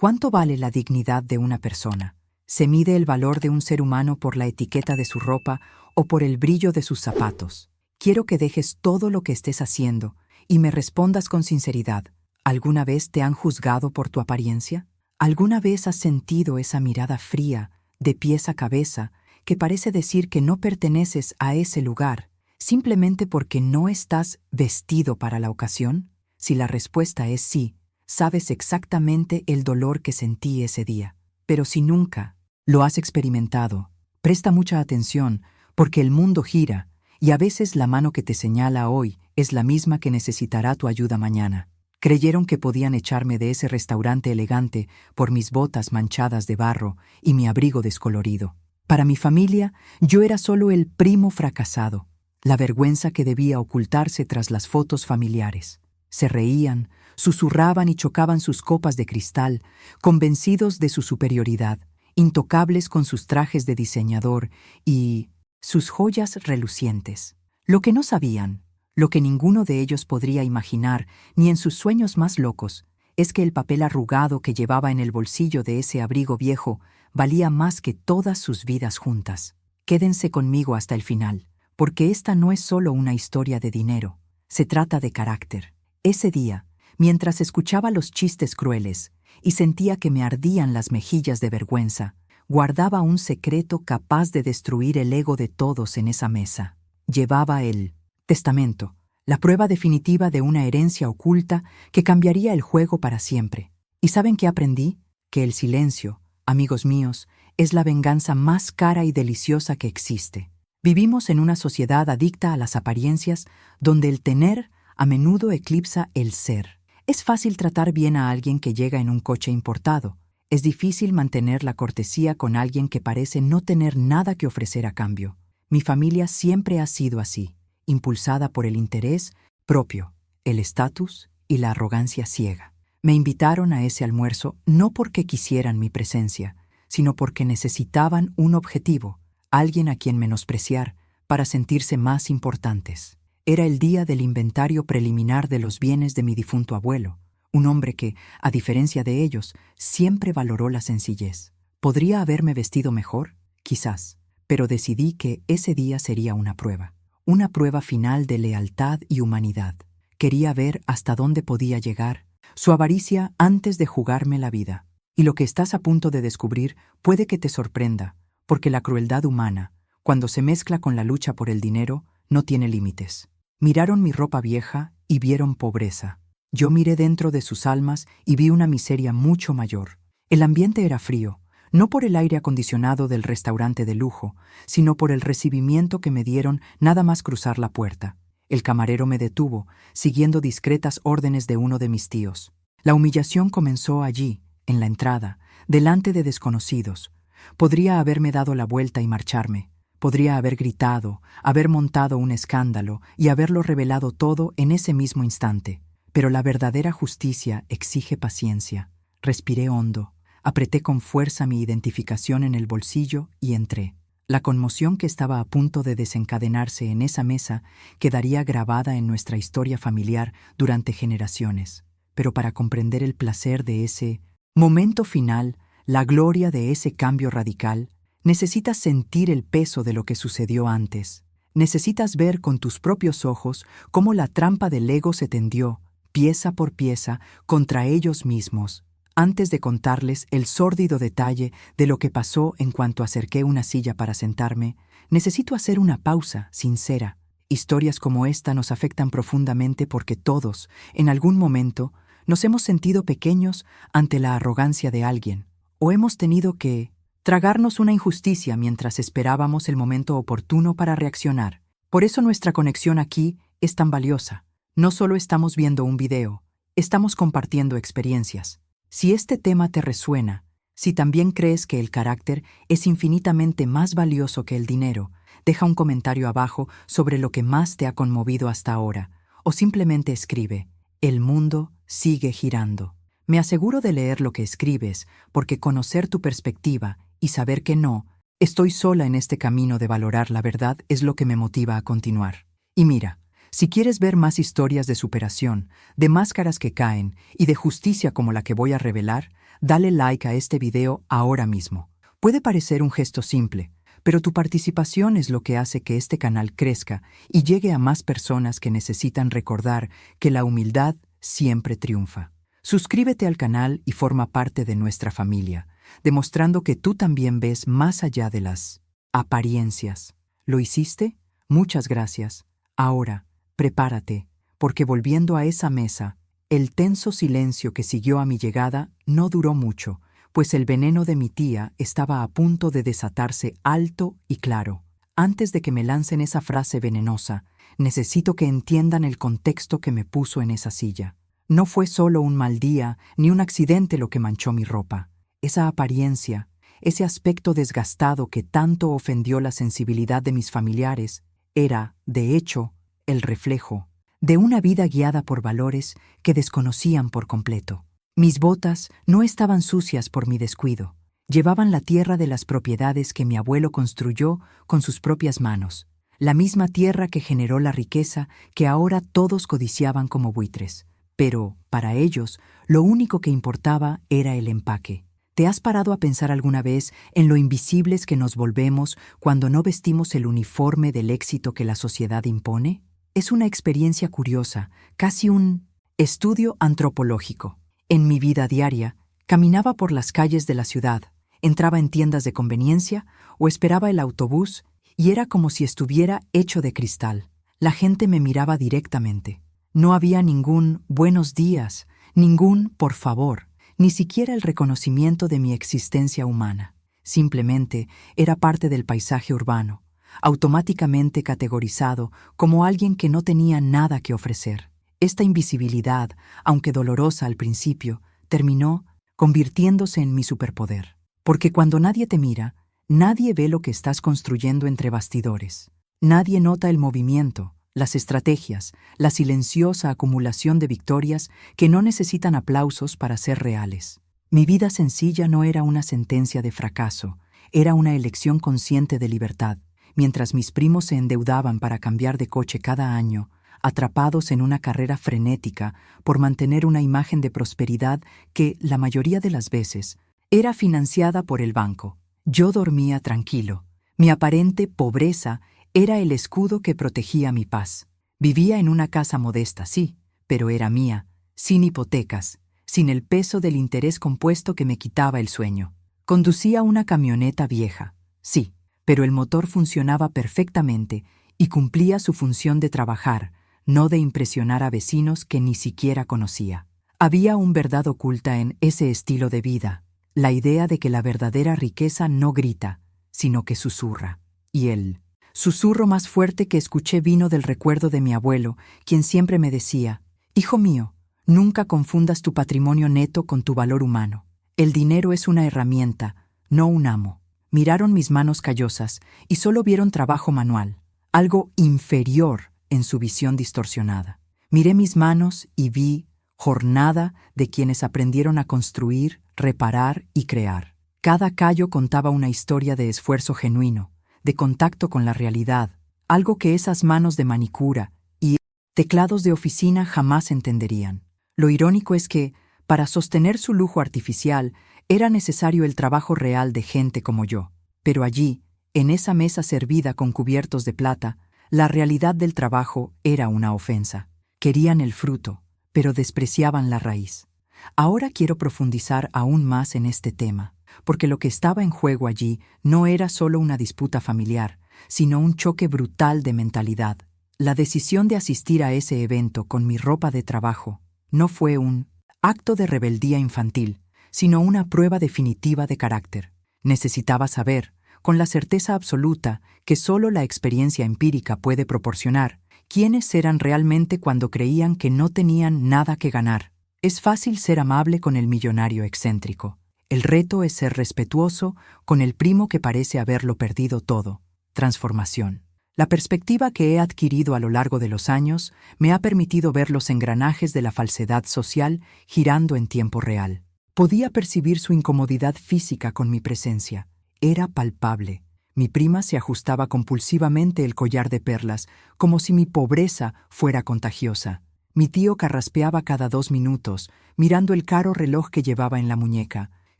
¿Cuánto vale la dignidad de una persona? ¿Se mide el valor de un ser humano por la etiqueta de su ropa o por el brillo de sus zapatos? Quiero que dejes todo lo que estés haciendo y me respondas con sinceridad. ¿Alguna vez te han juzgado por tu apariencia? ¿Alguna vez has sentido esa mirada fría, de pies a cabeza, que parece decir que no perteneces a ese lugar, simplemente porque no estás vestido para la ocasión? Si la respuesta es sí, sabes exactamente el dolor que sentí ese día. Pero si nunca lo has experimentado, presta mucha atención, porque el mundo gira, y a veces la mano que te señala hoy es la misma que necesitará tu ayuda mañana. Creyeron que podían echarme de ese restaurante elegante por mis botas manchadas de barro y mi abrigo descolorido. Para mi familia, yo era solo el primo fracasado, la vergüenza que debía ocultarse tras las fotos familiares. Se reían, susurraban y chocaban sus copas de cristal, convencidos de su superioridad, intocables con sus trajes de diseñador y sus joyas relucientes. Lo que no sabían, lo que ninguno de ellos podría imaginar, ni en sus sueños más locos, es que el papel arrugado que llevaba en el bolsillo de ese abrigo viejo valía más que todas sus vidas juntas. Quédense conmigo hasta el final, porque esta no es solo una historia de dinero, se trata de carácter. Ese día, mientras escuchaba los chistes crueles y sentía que me ardían las mejillas de vergüenza, guardaba un secreto capaz de destruir el ego de todos en esa mesa. Llevaba el testamento, la prueba definitiva de una herencia oculta que cambiaría el juego para siempre. ¿Y saben qué aprendí? Que el silencio, amigos míos, es la venganza más cara y deliciosa que existe. Vivimos en una sociedad adicta a las apariencias, donde el tener a menudo eclipsa el ser. Es fácil tratar bien a alguien que llega en un coche importado. Es difícil mantener la cortesía con alguien que parece no tener nada que ofrecer a cambio. Mi familia siempre ha sido así, impulsada por el interés propio, el estatus y la arrogancia ciega. Me invitaron a ese almuerzo no porque quisieran mi presencia, sino porque necesitaban un objetivo, alguien a quien menospreciar, para sentirse más importantes. Era el día del inventario preliminar de los bienes de mi difunto abuelo, un hombre que, a diferencia de ellos, siempre valoró la sencillez. ¿Podría haberme vestido mejor? Quizás, pero decidí que ese día sería una prueba final de lealtad y humanidad. Quería ver hasta dónde podía llegar su avaricia antes de jugarme la vida. Y lo que estás a punto de descubrir puede que te sorprenda, porque la crueldad humana, cuando se mezcla con la lucha por el dinero, no tiene límites. Miraron mi ropa vieja y vieron pobreza. Yo miré dentro de sus almas y vi una miseria mucho mayor. El ambiente era frío, no por el aire acondicionado del restaurante de lujo, sino por el recibimiento que me dieron nada más cruzar la puerta. El camarero me detuvo, siguiendo discretas órdenes de uno de mis tíos. La humillación comenzó allí, en la entrada, delante de desconocidos. Podría haberme dado la vuelta y marcharme. Podría haber gritado, haber montado un escándalo y haberlo revelado todo en ese mismo instante. Pero la verdadera justicia exige paciencia. Respiré hondo, apreté con fuerza mi identificación en el bolsillo y entré. La conmoción que estaba a punto de desencadenarse en esa mesa quedaría grabada en nuestra historia familiar durante generaciones. Pero para comprender el placer de ese momento final, la gloria de ese cambio radical, necesitas sentir el peso de lo que sucedió antes. Necesitas ver con tus propios ojos cómo la trampa del ego se tendió, pieza por pieza, contra ellos mismos, antes de contarles el sórdido detalle de lo que pasó en cuanto acerqué una silla para sentarme. Necesito hacer una pausa sincera. Historias como esta nos afectan profundamente porque todos, en algún momento, nos hemos sentido pequeños ante la arrogancia de alguien, o hemos tenido que tragarnos una injusticia mientras esperábamos el momento oportuno para reaccionar. Por eso nuestra conexión aquí es tan valiosa. No solo estamos viendo un video, estamos compartiendo experiencias. Si este tema te resuena, si también crees que el carácter es infinitamente más valioso que el dinero, deja un comentario abajo sobre lo que más te ha conmovido hasta ahora, o simplemente escribe: "El mundo sigue girando". Me aseguro de leer lo que escribes, porque conocer tu perspectiva y saber que no estoy sola en este camino de valorar la verdad es lo que me motiva a continuar. Y mira, Si quieres ver más historias de superación, de máscaras que caen y de justicia como la que voy a revelar, dale like a este video ahora mismo. Puede parecer un gesto simple, pero tu participación es lo que hace que este canal crezca y llegue a más personas que necesitan recordar que la humildad siempre triunfa. Suscríbete al canal y forma parte de nuestra familia, demostrando que tú también ves más allá de las apariencias. ¿Lo hiciste? Muchas gracias. Ahora, prepárate, porque volviendo a esa mesa, el tenso silencio que siguió a mi llegada no duró mucho, pues el veneno de mi tía estaba a punto de desatarse alto y claro. Antes de que me lancen esa frase venenosa, necesito que entiendan el contexto que me puso en esa silla. No fue solo un mal día ni un accidente lo que manchó mi ropa. Esa apariencia, ese aspecto desgastado que tanto ofendió la sensibilidad de mis familiares, era, de hecho, el reflejo de una vida guiada por valores que desconocían por completo. Mis botas no estaban sucias por mi descuido. Llevaban la tierra de las propiedades que mi abuelo construyó con sus propias manos, la misma tierra que generó la riqueza que ahora todos codiciaban como buitres. Pero, para ellos, lo único que importaba era el empaque. ¿Te has parado a pensar alguna vez en lo invisibles que nos volvemos cuando no vestimos el uniforme del éxito que la sociedad impone? Es una experiencia curiosa, casi un estudio antropológico. En mi vida diaria, caminaba por las calles de la ciudad, entraba en tiendas de conveniencia o esperaba el autobús y era como si estuviera hecho de cristal. La gente me miraba directamente. No había ningún buenos días, ningún por favor, ni siquiera el reconocimiento de mi existencia humana. Simplemente era parte del paisaje urbano, automáticamente categorizado como alguien que no tenía nada que ofrecer. Esta invisibilidad, aunque dolorosa al principio, terminó convirtiéndose en mi superpoder. Porque cuando nadie te mira, nadie ve lo que estás construyendo entre bastidores. Nadie nota el movimiento, las estrategias, la silenciosa acumulación de victorias que no necesitan aplausos para ser reales. Mi vida sencilla no era una sentencia de fracaso, era una elección consciente de libertad. Mientras mis primos se endeudaban para cambiar de coche cada año, atrapados en una carrera frenética por mantener una imagen de prosperidad que, la mayoría de las veces, era financiada por el banco. Yo dormía tranquilo. Mi aparente pobreza era el escudo que protegía mi paz. Vivía en una casa modesta, sí, pero era mía, sin hipotecas, sin el peso del interés compuesto que me quitaba el sueño. Conducía una camioneta vieja, sí, pero el motor funcionaba perfectamente y cumplía su función de trabajar, no de impresionar a vecinos que ni siquiera conocía. Había una verdad oculta en ese estilo de vida, la idea de que la verdadera riqueza no grita, sino que susurra. Y el susurro más fuerte que escuché vino del recuerdo de mi abuelo, quien siempre me decía: «Hijo mío, nunca confundas tu patrimonio neto con tu valor humano. El dinero es una herramienta, no un amo». Miraron mis manos callosas y solo vieron trabajo manual, algo inferior en su visión distorsionada. Miré mis manos y vi jornada de quienes aprendieron a construir, reparar y crear. Cada callo contaba una historia de esfuerzo genuino, de contacto con la realidad, algo que esas manos de manicura y teclados de oficina jamás entenderían. Lo irónico es que, para sostener su lujo artificial, era necesario el trabajo real de gente como yo. Pero allí, en esa mesa servida con cubiertos de plata, la realidad del trabajo era una ofensa. Querían el fruto, pero despreciaban la raíz. Ahora quiero profundizar aún más en este tema, porque lo que estaba en juego allí no era solo una disputa familiar, sino un choque brutal de mentalidad. La decisión de asistir a ese evento con mi ropa de trabajo no fue un acto de rebeldía infantil, sino una prueba definitiva de carácter. Necesitaba saber, con la certeza absoluta que solo la experiencia empírica puede proporcionar, quiénes eran realmente cuando creían que no tenían nada que ganar. Es fácil ser amable con el millonario excéntrico. El reto es ser respetuoso con el primo que parece haberlo perdido todo. Transformación. La perspectiva que he adquirido a lo largo de los años me ha permitido ver los engranajes de la falsedad social girando en tiempo real. Podía percibir su incomodidad física con mi presencia. Era palpable. Mi prima se ajustaba compulsivamente el collar de perlas, como si mi pobreza fuera contagiosa. Mi tío carraspeaba cada 2 minutos, mirando el caro reloj que llevaba en la muñeca,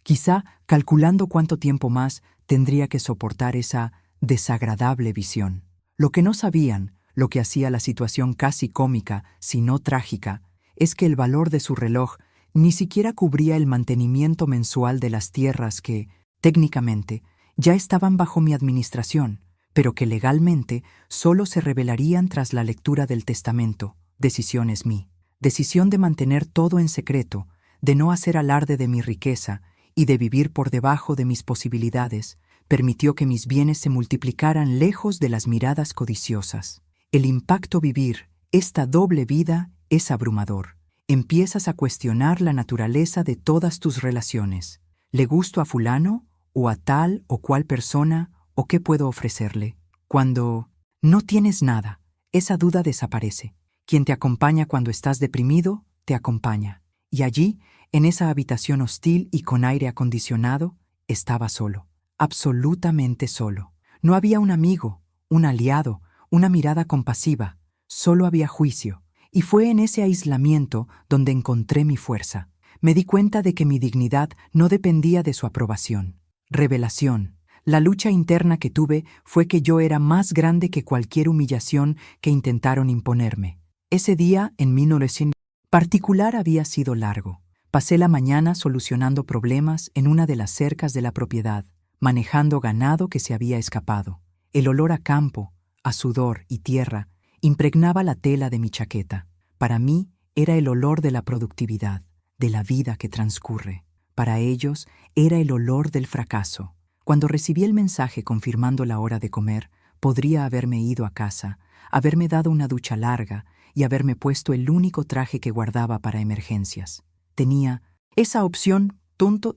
quizá calculando cuánto tiempo más tendría que soportar esa desagradable visión. Lo que no sabían, lo que hacía la situación casi cómica, si no trágica, es que el valor de su reloj ni siquiera cubría el mantenimiento mensual de las tierras que, técnicamente, ya estaban bajo mi administración, pero que legalmente solo se revelarían tras la lectura del testamento. Decisión es mi. Decisión de mantener todo en secreto, de no hacer alarde de mi riqueza y de vivir por debajo de mis posibilidades, permitió que mis bienes se multiplicaran lejos de las miradas codiciosas. El impacto vivir esta doble vida es abrumador. Empiezas a cuestionar la naturaleza de todas tus relaciones. ¿Le gusto a fulano? ¿O a tal o cual persona? ¿O qué puedo ofrecerle? Cuando no tienes nada, esa duda desaparece. Quien te acompaña cuando estás deprimido, te acompaña. Y allí, en esa habitación hostil y con aire acondicionado, estaba solo. Absolutamente solo. No había un amigo, un aliado, una mirada compasiva. Solo había juicio. Y fue en ese aislamiento donde encontré mi fuerza. Me di cuenta de que mi dignidad no dependía de su aprobación. Revelación. La lucha interna que tuve fue que yo era más grande que cualquier humillación que intentaron imponerme. Ese día, en 1900, particular había sido largo. Pasé la mañana solucionando problemas en una de las cercas de la propiedad, manejando ganado que se había escapado. El olor a campo, a sudor y tierra impregnaba la tela de mi chaqueta. Para mí era el olor de la productividad, de la vida que transcurre. Para ellos era el olor del fracaso. Cuando recibí el mensaje confirmando la hora de comer, podría haberme ido a casa, haberme dado una ducha larga y haberme puesto el único traje que guardaba para emergencias. Tenía esa opción,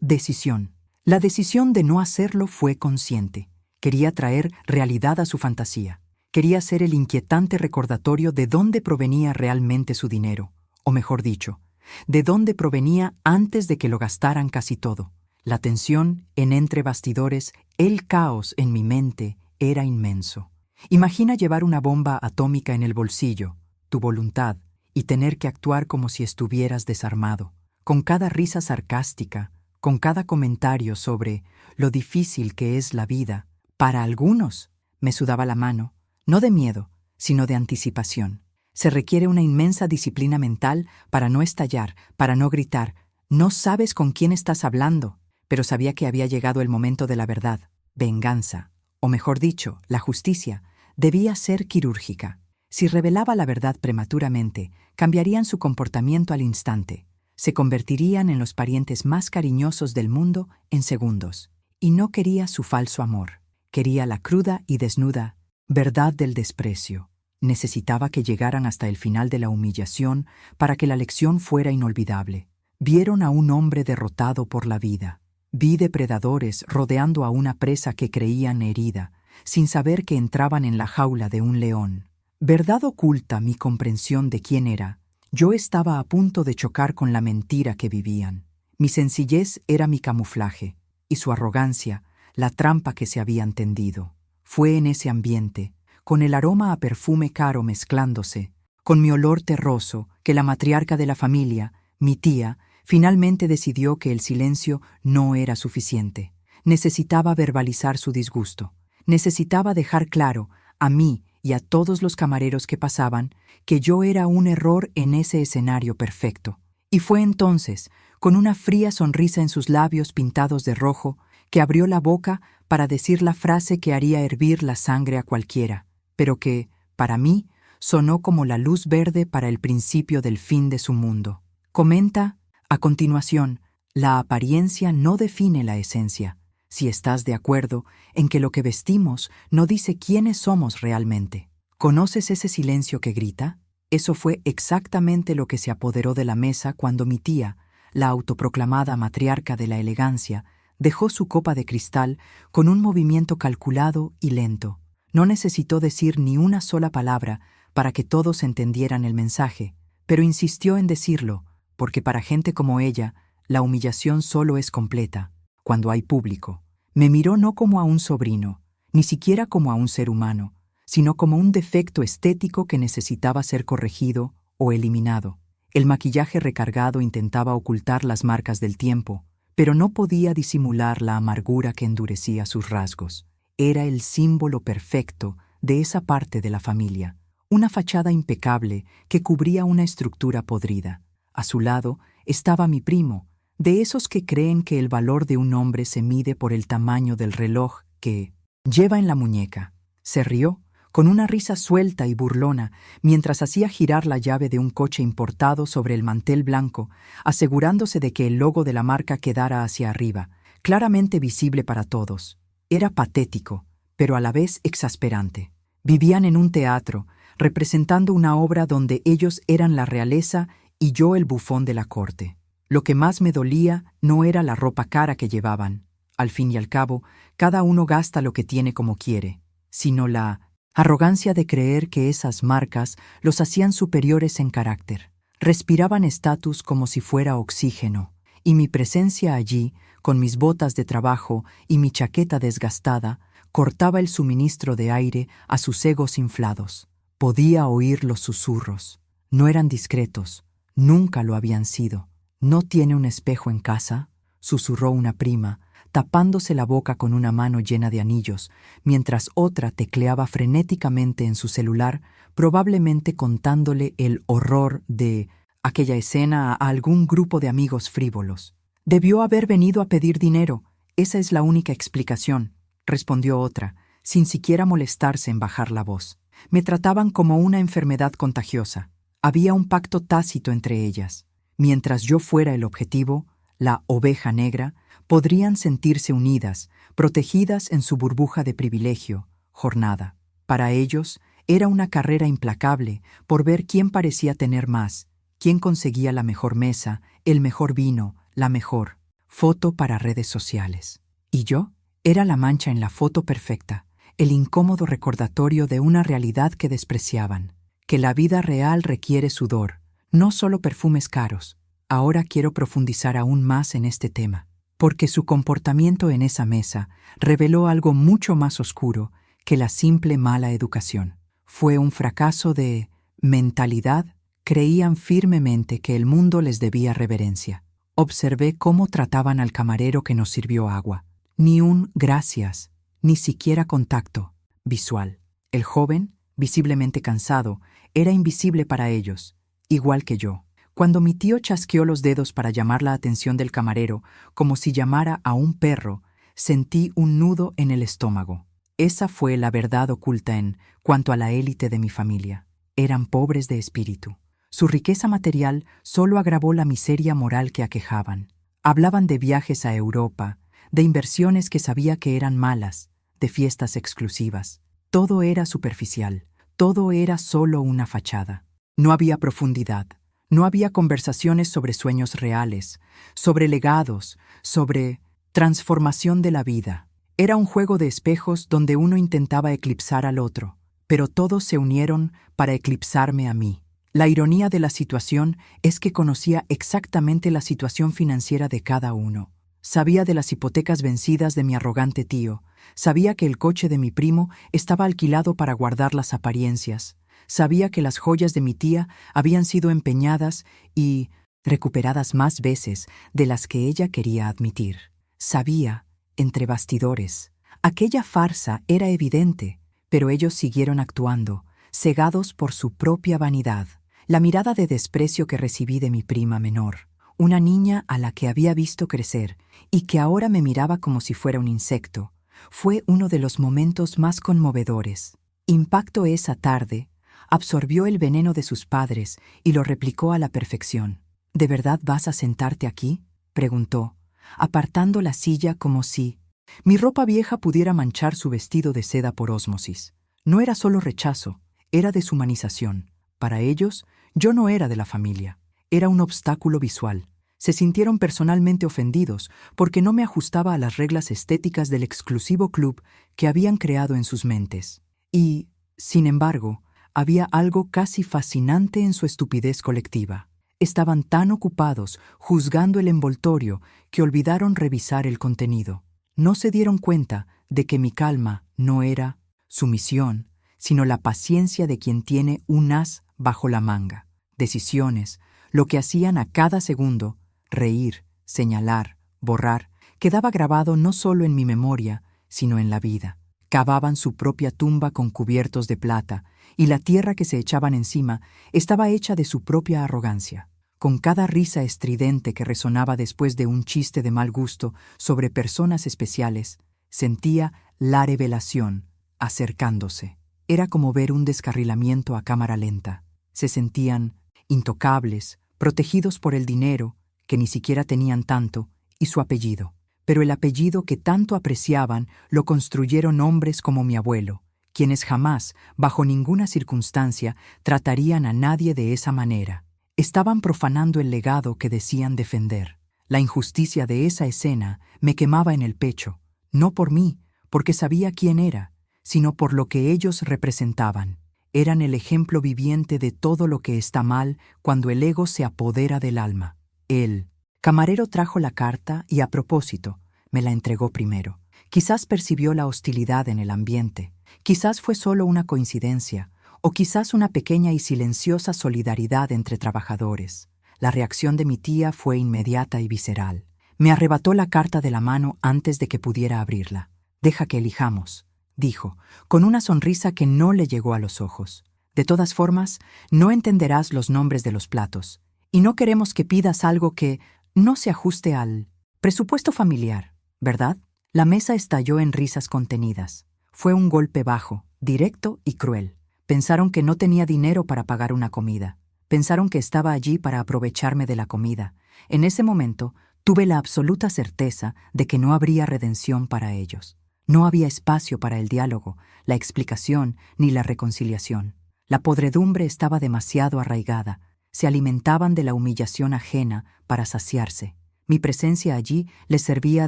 decisión. La decisión de no hacerlo fue consciente. Quería traer realidad a su fantasía. Quería ser el inquietante recordatorio de dónde provenía realmente su dinero, o mejor dicho, de dónde provenía antes de que lo gastaran casi todo. La tensión en entre bastidores, el caos en mi mente era inmenso. Imagina llevar una bomba atómica en el bolsillo, tu voluntad, y tener que actuar como si estuvieras desarmado, con cada risa sarcástica, con cada comentario sobre lo difícil que es la vida. Para algunos, me sudaba la mano, no de miedo, sino de anticipación. Se requiere una inmensa disciplina mental para no estallar, para no gritar. No sabes con quién estás hablando, pero sabía que había llegado el momento de la verdad. Venganza, o mejor dicho, la justicia, debía ser quirúrgica. Si revelaba la verdad prematuramente, cambiarían su comportamiento al instante. Se convertirían en los parientes más cariñosos del mundo en segundos. Y no quería su falso amor. Quería la cruda y desnuda verdad del desprecio. Necesitaba que llegaran hasta el final de la humillación para que la lección fuera inolvidable. Vieron a un hombre derrotado por la vida. Vi depredadores rodeando a una presa que creían herida, sin saber que entraban en la jaula de un león. Verdad oculta mi comprensión de quién era. Yo estaba a punto de chocar con la mentira que vivían. Mi sencillez era mi camuflaje, y su arrogancia, la trampa que se habían tendido. Fue en ese ambiente, con el aroma a perfume caro mezclándose, con mi olor terroso, que la matriarca de la familia, mi tía, finalmente decidió que el silencio no era suficiente. Necesitaba verbalizar su disgusto. Necesitaba dejar claro, a mí y a todos los camareros que pasaban, que yo era un error en ese escenario perfecto. Y fue entonces, con una fría sonrisa en sus labios pintados de rojo, que abrió la boca para decir la frase que haría hervir la sangre a cualquiera, pero que, para mí, sonó como la luz verde para el principio del fin de su mundo. Comenta, a continuación, la apariencia no define la esencia, si estás de acuerdo en que lo que vestimos no dice quiénes somos realmente. ¿Conoces ese silencio que grita? Eso fue exactamente lo que se apoderó de la mesa cuando mi tía, la autoproclamada matriarca de la elegancia, dejó su copa de cristal con un movimiento calculado y lento. No necesitó decir ni una sola palabra para que todos entendieran el mensaje, pero insistió en decirlo, porque para gente como ella, la humillación solo es completa cuando hay público. Me miró no como a un sobrino, ni siquiera como a un ser humano, sino como un defecto estético que necesitaba ser corregido o eliminado. El maquillaje recargado intentaba ocultar las marcas del tiempo, pero no podía disimular la amargura que endurecía sus rasgos. Era el símbolo perfecto de esa parte de la familia, una fachada impecable que cubría una estructura podrida. A su lado estaba mi primo, de esos que creen que el valor de un hombre se mide por el tamaño del reloj que lleva en la muñeca. Se rió, con una risa suelta y burlona, mientras hacía girar la llave de un coche importado sobre el mantel blanco, asegurándose de que el logo de la marca quedara hacia arriba, claramente visible para todos. Era patético, pero a la vez exasperante. Vivían en un teatro, representando una obra donde ellos eran la realeza y yo el bufón de la corte. Lo que más me dolía no era la ropa cara que llevaban. Al fin y al cabo, cada uno gasta lo que tiene como quiere, sino la arrogancia de creer que esas marcas los hacían superiores en carácter. Respiraban estatus como si fuera oxígeno, y mi presencia allí, con mis botas de trabajo y mi chaqueta desgastada, cortaba el suministro de aire a sus egos inflados. Podía oír los susurros. No eran discretos, nunca lo habían sido. ¿No tiene un espejo en casa?, susurró una prima, tapándose la boca con una mano llena de anillos, mientras otra tecleaba frenéticamente en su celular, probablemente contándole el horror de aquella escena a algún grupo de amigos frívolos. Debió haber venido a pedir dinero, esa es la única explicación, respondió otra, sin siquiera molestarse en bajar la voz. Me trataban como una enfermedad contagiosa. Había un pacto tácito entre ellas. Mientras yo fuera el objetivo, la oveja negra, podrían sentirse unidas, protegidas en su burbuja de privilegio, jornada. Para ellos, era una carrera implacable por ver quién parecía tener más, quién conseguía la mejor mesa, el mejor vino, la mejor foto para redes sociales. ¿Y yo? Era la mancha en la foto perfecta, el incómodo recordatorio de una realidad que despreciaban, que la vida real requiere sudor, no solo perfumes caros. Ahora quiero profundizar aún más en este tema, porque su comportamiento en esa mesa reveló algo mucho más oscuro que la simple mala educación. Fue un fracaso de mentalidad. Creían firmemente que el mundo les debía reverencia. Observé cómo trataban al camarero que nos sirvió agua. Ni un gracias, ni siquiera contacto visual. El joven, visiblemente cansado, era invisible para ellos, igual que yo. Cuando mi tío chasqueó los dedos para llamar la atención del camarero, como si llamara a un perro, sentí un nudo en el estómago. Esa fue la verdad oculta en cuanto a la élite de mi familia. Eran pobres de espíritu. Su riqueza material solo agravó la miseria moral que aquejaban. Hablaban de viajes a Europa, de inversiones que sabía que eran malas, de fiestas exclusivas. Todo era superficial, todo era solo una fachada. No había profundidad, no había conversaciones sobre sueños reales, sobre legados, sobre transformación de la vida. Era un juego de espejos donde uno intentaba eclipsar al otro, pero todos se unieron para eclipsarme a mí. La ironía de la situación es que conocía exactamente la situación financiera de cada uno. Sabía de las hipotecas vencidas de mi arrogante tío, sabía que el coche de mi primo estaba alquilado para guardar las apariencias, sabía que las joyas de mi tía habían sido empeñadas y recuperadas más veces de las que ella quería admitir. Sabía, entre bastidores, aquella farsa era evidente, pero ellos siguieron actuando, cegados por su propia vanidad. La mirada de desprecio que recibí de mi prima menor, una niña a la que había visto crecer y que ahora me miraba como si fuera un insecto, fue uno de los momentos más conmovedores. Impacto esa tarde, absorbió el veneno de sus padres y lo replicó a la perfección. ¿De verdad vas a sentarte aquí?, preguntó, apartando la silla como si mi ropa vieja pudiera manchar su vestido de seda por ósmosis. No era solo rechazo, era deshumanización. Para ellos, yo no era de la familia. Era un obstáculo visual. Se sintieron personalmente ofendidos porque no me ajustaba a las reglas estéticas del exclusivo club que habían creado en sus mentes. Y, sin embargo, había algo casi fascinante en su estupidez colectiva. Estaban tan ocupados juzgando el envoltorio que olvidaron revisar el contenido. No se dieron cuenta de que mi calma no era sumisión, sino la paciencia de quien tiene un as bajo la manga. Decisiones, lo que hacían a cada segundo, reír, señalar, borrar, quedaba grabado no solo en mi memoria, sino en la vida. Cavaban su propia tumba con cubiertos de plata, y la tierra que se echaban encima estaba hecha de su propia arrogancia. Con cada risa estridente que resonaba después de un chiste de mal gusto sobre personas especiales, sentía la revelación acercándose. Era como ver un descarrilamiento a cámara lenta. Se sentían intocables, protegidos por el dinero, que ni siquiera tenían tanto, y su apellido. Pero el apellido que tanto apreciaban lo construyeron hombres como mi abuelo, quienes jamás, bajo ninguna circunstancia, tratarían a nadie de esa manera. Estaban profanando el legado que decían defender. La injusticia de esa escena me quemaba en el pecho, no por mí, porque sabía quién era, sino por lo que ellos representaban. Eran el ejemplo viviente de todo lo que está mal cuando el ego se apodera del alma. El camarero trajo la carta y, a propósito, me la entregó primero. Quizás percibió la hostilidad en el ambiente, quizás fue solo una coincidencia, o quizás una pequeña y silenciosa solidaridad entre trabajadores. La reacción de mi tía fue inmediata y visceral. Me arrebató la carta de la mano antes de que pudiera abrirla. «Deja que elijamos», dijo, con una sonrisa que no le llegó a los ojos. «De todas formas, no entenderás los nombres de los platos, y no queremos que pidas algo que no se ajuste al presupuesto familiar, ¿verdad?» La mesa estalló en risas contenidas. Fue un golpe bajo, directo y cruel. Pensaron que no tenía dinero para pagar una comida. Pensaron que estaba allí para aprovecharme de la comida. En ese momento, tuve la absoluta certeza de que no habría redención para ellos. No había espacio para el diálogo, la explicación ni la reconciliación. La podredumbre estaba demasiado arraigada. Se alimentaban de la humillación ajena para saciarse. Mi presencia allí les servía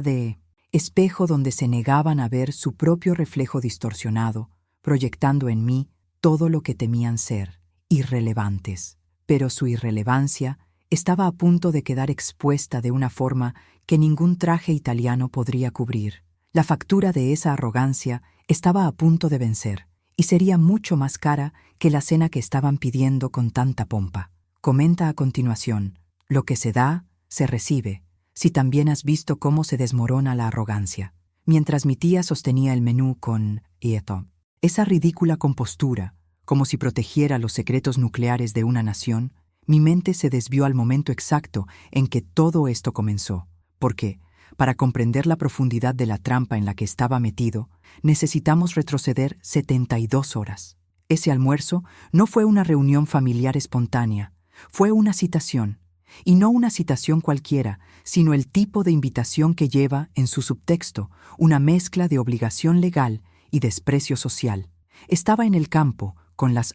de espejo donde se negaban a ver su propio reflejo distorsionado, proyectando en mí todo lo que temían ser, irrelevantes. Pero su irrelevancia estaba a punto de quedar expuesta de una forma que ningún traje italiano podría cubrir. La factura de esa arrogancia estaba a punto de vencer, y sería mucho más cara que la cena que estaban pidiendo con tanta pompa. Comenta a continuación: lo que se da, se recibe, si también has visto cómo se desmorona la arrogancia. Mientras mi tía sostenía el menú con esa ridícula compostura, como si protegiera los secretos nucleares de una nación, mi mente se desvió al momento exacto en que todo esto comenzó, porque, para comprender la profundidad de la trampa en la que estaba metido, necesitamos retroceder 72 horas. Ese almuerzo no fue una reunión familiar espontánea, fue una citación, y no una citación cualquiera, sino el tipo de invitación que lleva en su subtexto una mezcla de obligación legal y desprecio social. Estaba en el campo, con las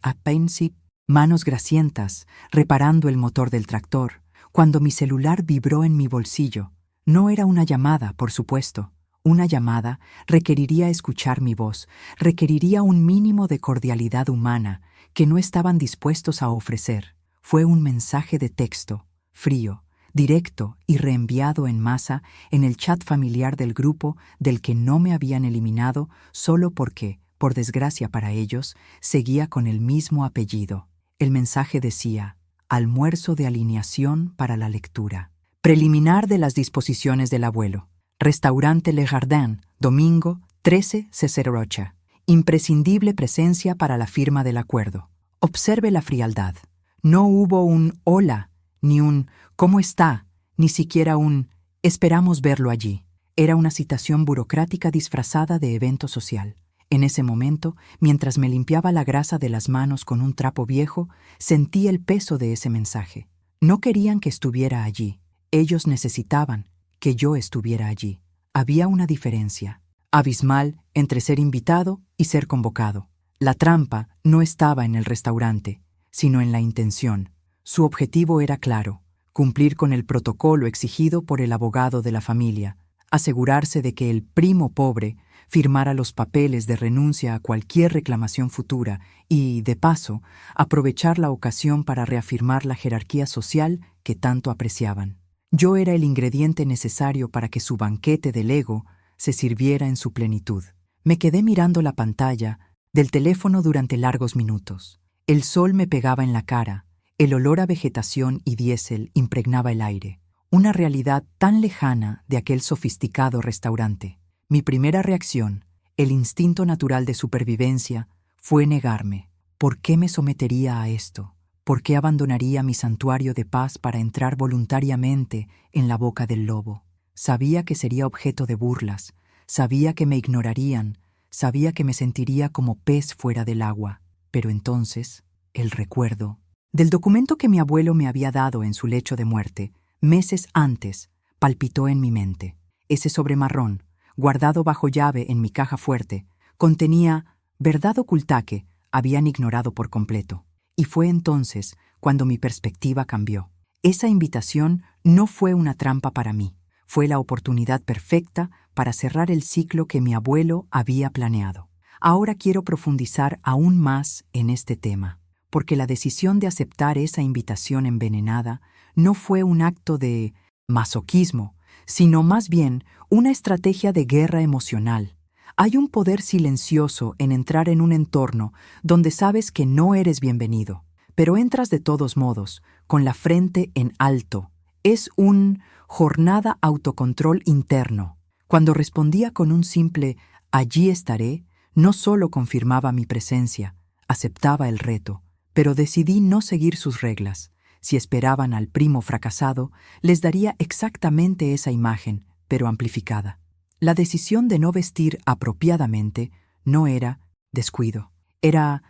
manos grasientas, reparando el motor del tractor, cuando mi celular vibró en mi bolsillo. No era una llamada, por supuesto. Una llamada requeriría escuchar mi voz, requeriría un mínimo de cordialidad humana que no estaban dispuestos a ofrecer. Fue un mensaje de texto, frío, directo y reenviado en masa en el chat familiar del grupo del que no me habían eliminado solo porque, por desgracia para ellos, seguía con el mismo apellido. El mensaje decía: almuerzo de alineación para la lectura. Preliminar de las disposiciones del abuelo. Restaurante Le Jardin, domingo 13 Cecerocha. Imprescindible presencia para la firma del acuerdo. Observe la frialdad. No hubo un hola, ni un ¿cómo está?, ni siquiera un esperamos verlo allí. Era una citación burocrática disfrazada de evento social. En ese momento, mientras me limpiaba la grasa de las manos con un trapo viejo, sentí el peso de ese mensaje. No querían que estuviera allí. Ellos necesitaban que yo estuviera allí. Había una diferencia abismal entre ser invitado y ser convocado. La trampa no estaba en el restaurante, sino en la intención. Su objetivo era claro: cumplir con el protocolo exigido por el abogado de la familia, asegurarse de que el primo pobre firmara los papeles de renuncia a cualquier reclamación futura y, de paso, aprovechar la ocasión para reafirmar la jerarquía social que tanto apreciaban. Yo era el ingrediente necesario para que su banquete del ego se sirviera en su plenitud. Me quedé mirando la pantalla del teléfono durante largos minutos. El sol me pegaba en la cara, el olor a vegetación y diésel impregnaba el aire. Una realidad tan lejana de aquel sofisticado restaurante. Mi primera reacción, el instinto natural de supervivencia, fue negarme. ¿Por qué me sometería a esto? ¿Por qué abandonaría mi santuario de paz para entrar voluntariamente en la boca del lobo? Sabía que sería objeto de burlas, sabía que me ignorarían, sabía que me sentiría como pez fuera del agua. Pero entonces, el recuerdo del documento que mi abuelo me había dado en su lecho de muerte, meses antes, palpitó en mi mente. Ese sobre marrón, guardado bajo llave en mi caja fuerte, contenía verdad oculta que habían ignorado por completo. Y fue entonces cuando mi perspectiva cambió. Esa invitación no fue una trampa para mí, fue la oportunidad perfecta para cerrar el ciclo que mi abuelo había planeado. Ahora quiero profundizar aún más en este tema, porque la decisión de aceptar esa invitación envenenada no fue un acto de masoquismo, sino más bien una estrategia de guerra emocional. Hay un poder silencioso en entrar en un entorno donde sabes que no eres bienvenido, pero entras de todos modos, con la frente en alto. Es un jornada autocontrol interno. Cuando respondía con un simple «allí estaré», no solo confirmaba mi presencia, aceptaba el reto, pero decidí no seguir sus reglas. Si esperaban al primo fracasado, les daría exactamente esa imagen, pero amplificada. La decisión de no vestir apropiadamente no era descuido. Era